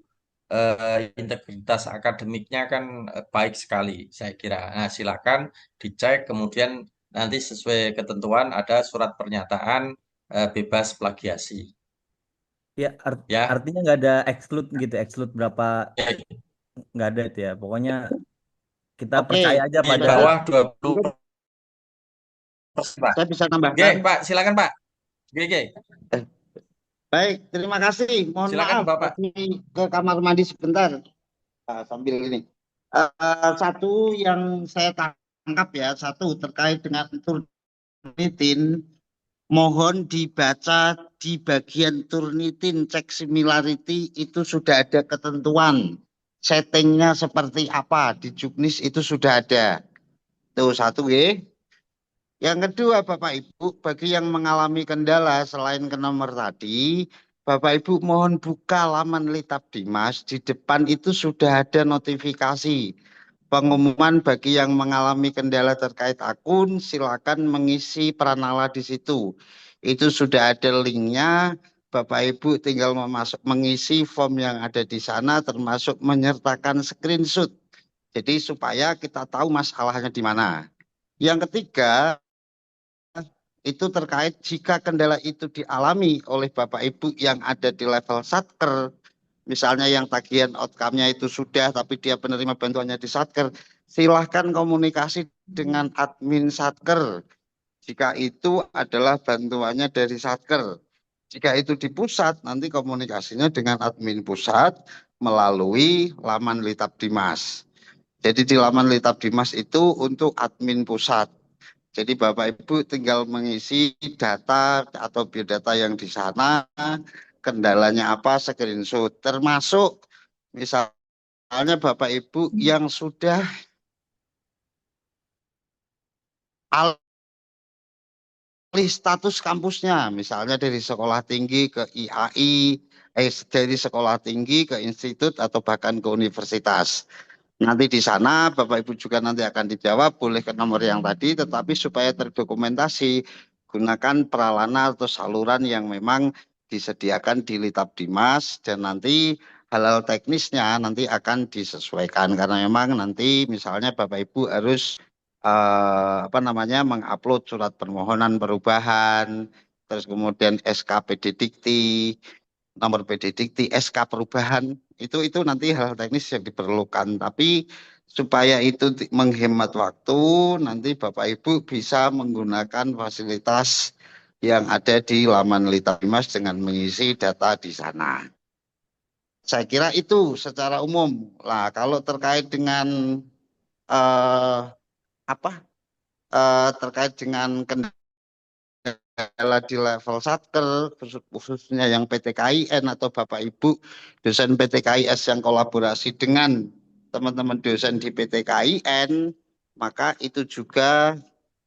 integritas akademiknya kan baik sekali, saya kira. Nah, silakan dicek, kemudian nanti sesuai ketentuan ada surat pernyataan bebas plagiasi. Ya, Ya. artinya nggak ada exclude gitu, exclude berapa, nggak ada itu ya. Pokoknya kita percaya aja Di pada bawah 20%. Pak. Saya bisa tambahkan. Oke, Pak, silakan Pak. Oke. Baik, terima kasih. Mohon Silakan, maaf, Bapak. pergi ke kamar mandi sebentar. Sambil ini. Satu yang saya tangkap ya, satu terkait dengan Turnitin, mohon dibaca di bagian Turnitin cek similarity itu sudah ada ketentuan. Settingnya seperti apa di juknis itu sudah ada. Tuh satu ya. Yang kedua Bapak Ibu, bagi yang mengalami kendala selain ke nomor tadi, Bapak Ibu mohon buka laman Litab Dimas, di depan itu sudah ada notifikasi. Pengumuman bagi yang mengalami kendala terkait akun, silakan mengisi Pranala di situ. Itu sudah ada linknya, Bapak Ibu tinggal mengisi form yang ada di sana, termasuk menyertakan screenshot. Jadi supaya kita tahu masalahnya di mana. Yang ketiga, itu terkait jika kendala itu dialami oleh Bapak Ibu yang ada di level Satker, misalnya yang tagihan outcome-nya itu sudah tapi dia penerima bantuannya di Satker, silahkan komunikasi dengan admin Satker jika itu adalah bantuannya dari Satker. Jika itu di pusat, nanti komunikasinya dengan admin pusat melalui laman Litab Dimas. Jadi di laman Litab Dimas itu untuk admin pusat. Jadi Bapak Ibu tinggal mengisi data atau biodata yang di sana, kendalanya apa, screenshot. Termasuk misalnya Bapak Ibu yang sudah alih status kampusnya, misalnya dari sekolah tinggi ke IAI, dari sekolah tinggi ke institut atau bahkan ke universitas. Nanti di sana Bapak Ibu juga nanti akan dijawab boleh ke nomor yang tadi, tetapi supaya terdokumentasi gunakan peralana atau saluran yang memang disediakan di Litapdimas dan nanti hal-hal teknisnya nanti akan disesuaikan karena memang nanti misalnya Bapak Ibu harus mengupload surat permohonan perubahan, terus kemudian SKPD Dikti, nomor PD Dikti, SK perubahan itu nanti hal teknis yang diperlukan. Tapi supaya itu menghemat waktu, nanti Bapak Ibu bisa menggunakan fasilitas yang ada di laman Litapdimas dengan mengisi data di sana. Saya kira itu secara umum. Lah, kalau terkait dengan terkait dengan kendala di level satker, khususnya yang PTKIN atau Bapak Ibu dosen PTKIS yang kolaborasi dengan teman-teman dosen di PTKIN, maka itu juga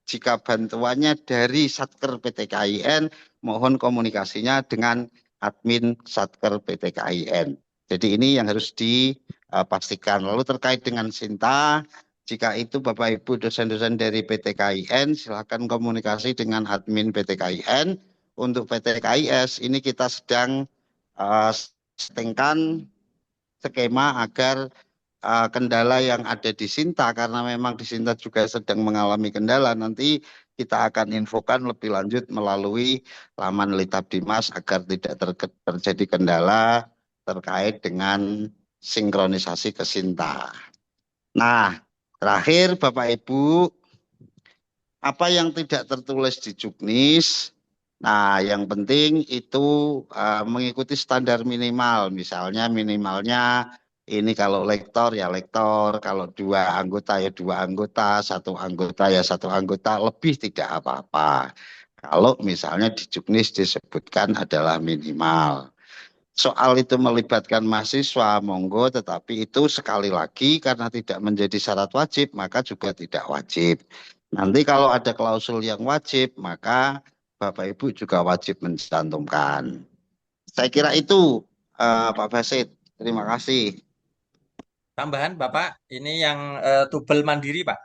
jika bantuannya dari Satker PTKIN, mohon komunikasinya dengan admin Satker PTKIN. Jadi ini yang harus dipastikan. Lalu terkait dengan Sinta, jika itu Bapak Ibu dosen-dosen dari PTKIN, silakan komunikasi dengan admin PTKIN. Untuk PTKIS, ini kita sedang settingkan skema agar kendala yang ada di Sinta, karena memang di Sinta juga sedang mengalami kendala, nanti kita akan infokan lebih lanjut melalui laman Litapdimas agar tidak terjadi kendala terkait dengan sinkronisasi ke Sinta. Nah, terakhir Bapak Ibu, apa yang tidak tertulis di Juknis, nah yang penting itu mengikuti standar minimal, misalnya minimalnya ini kalau lektor ya lektor, kalau 2 anggota ya 2 anggota, 1 anggota ya 1 anggota, lebih tidak apa-apa. Kalau misalnya di Juknis disebutkan adalah minimal. Soal itu melibatkan mahasiswa, monggo, tetapi itu sekali lagi karena tidak menjadi syarat wajib, maka juga tidak wajib. Nanti kalau ada klausul yang wajib, maka Bapak Ibu juga wajib mencantumkan. Saya kira itu Pak Basit. Terima kasih. Tambahan Bapak, ini yang tubel mandiri Pak,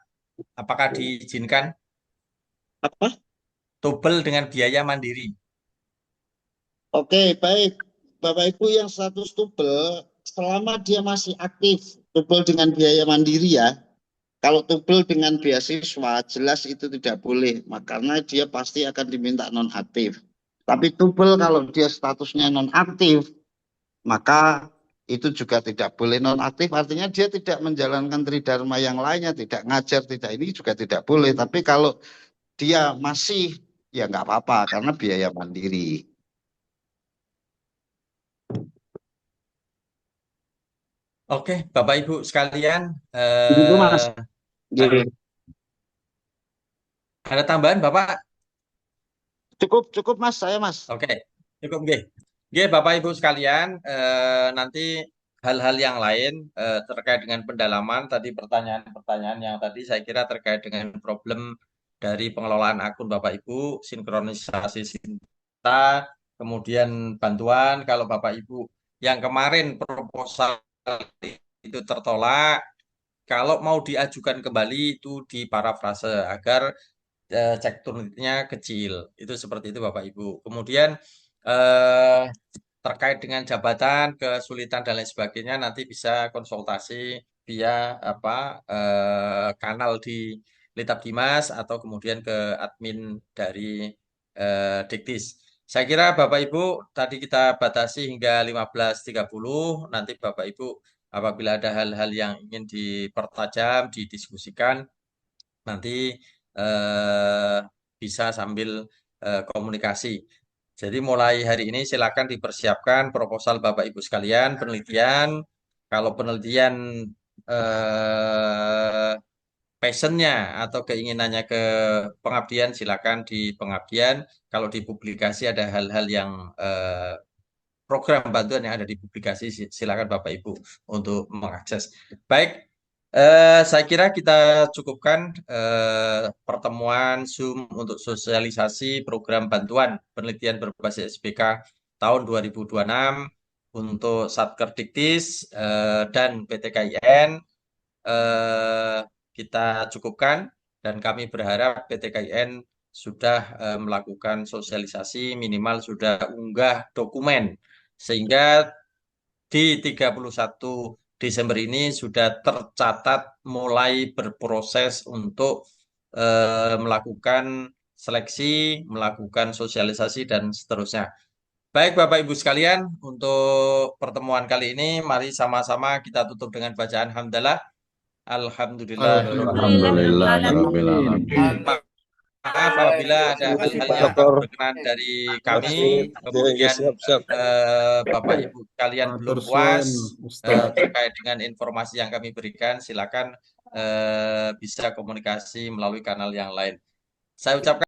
apakah diizinkan? Apa? Tubel dengan biaya mandiri. Oke, baik. Bapak Ibu yang status tubel, selama dia masih aktif, tubel dengan biaya mandiri ya. Kalau tubel dengan beasiswa, jelas itu tidak boleh, karena dia pasti akan diminta nonaktif. Tapi tubel kalau dia statusnya nonaktif, maka itu juga tidak boleh. Nonaktif artinya dia tidak menjalankan tridharma yang lainnya, tidak ngajar, tidak ini juga tidak boleh. Tapi kalau dia masih, ya nggak apa-apa, karena biaya mandiri. Oke, Bapak Ibu sekalian, Itu Mas. ada tambahan Bapak? Cukup Mas, saya Mas. Oke, cukup nggih. Nggih, Bapak Ibu sekalian, nanti hal-hal yang lain terkait dengan pendalaman tadi pertanyaan-pertanyaan yang tadi saya kira terkait dengan problem dari pengelolaan akun Bapak Ibu, sinkronisasi Sinta, kemudian bantuan kalau Bapak Ibu yang kemarin proposal itu tertolak, kalau mau diajukan kembali itu diparafrase agar cek turnitnya kecil. Itu seperti itu Bapak Ibu. Kemudian terkait dengan jabatan, kesulitan dan lain sebagainya nanti bisa konsultasi via kanal di Litapdimas atau kemudian ke admin dari Diktis. Saya kira Bapak Ibu tadi kita batasi hingga 15.30. Nanti Bapak Ibu apabila ada hal-hal yang ingin dipertajam, didiskusikan, nanti bisa sambil komunikasi. Jadi mulai hari ini silakan dipersiapkan proposal Bapak Ibu sekalian, penelitian. Kalau penelitian passionnya atau keinginannya ke pengabdian, silakan di pengabdian. Kalau di publikasi ada hal-hal yang program bantuan yang ada di publikasi, silakan Bapak Ibu untuk mengakses. Baik. Saya kira kita cukupkan pertemuan Zoom untuk sosialisasi program bantuan penelitian berbasis SPK tahun 2026 untuk Satker Diktis dan PTKIN. Kita cukupkan dan kami berharap PTKIN sudah melakukan sosialisasi, minimal sudah unggah dokumen, sehingga di 31 Desember ini sudah tercatat mulai berproses untuk melakukan seleksi, melakukan sosialisasi, dan seterusnya. Baik Bapak Ibu sekalian, untuk pertemuan kali ini mari sama-sama kita tutup dengan bacaan hamdalah. Alhamdulillahirabbil alamin. Maaf apabila ada hal-hal yang berkenan dari kami, kemudian Bapak Ibu kalian belum puas terkait dengan informasi yang kami berikan, silakan bisa komunikasi melalui kanal yang lain. Saya ucapkan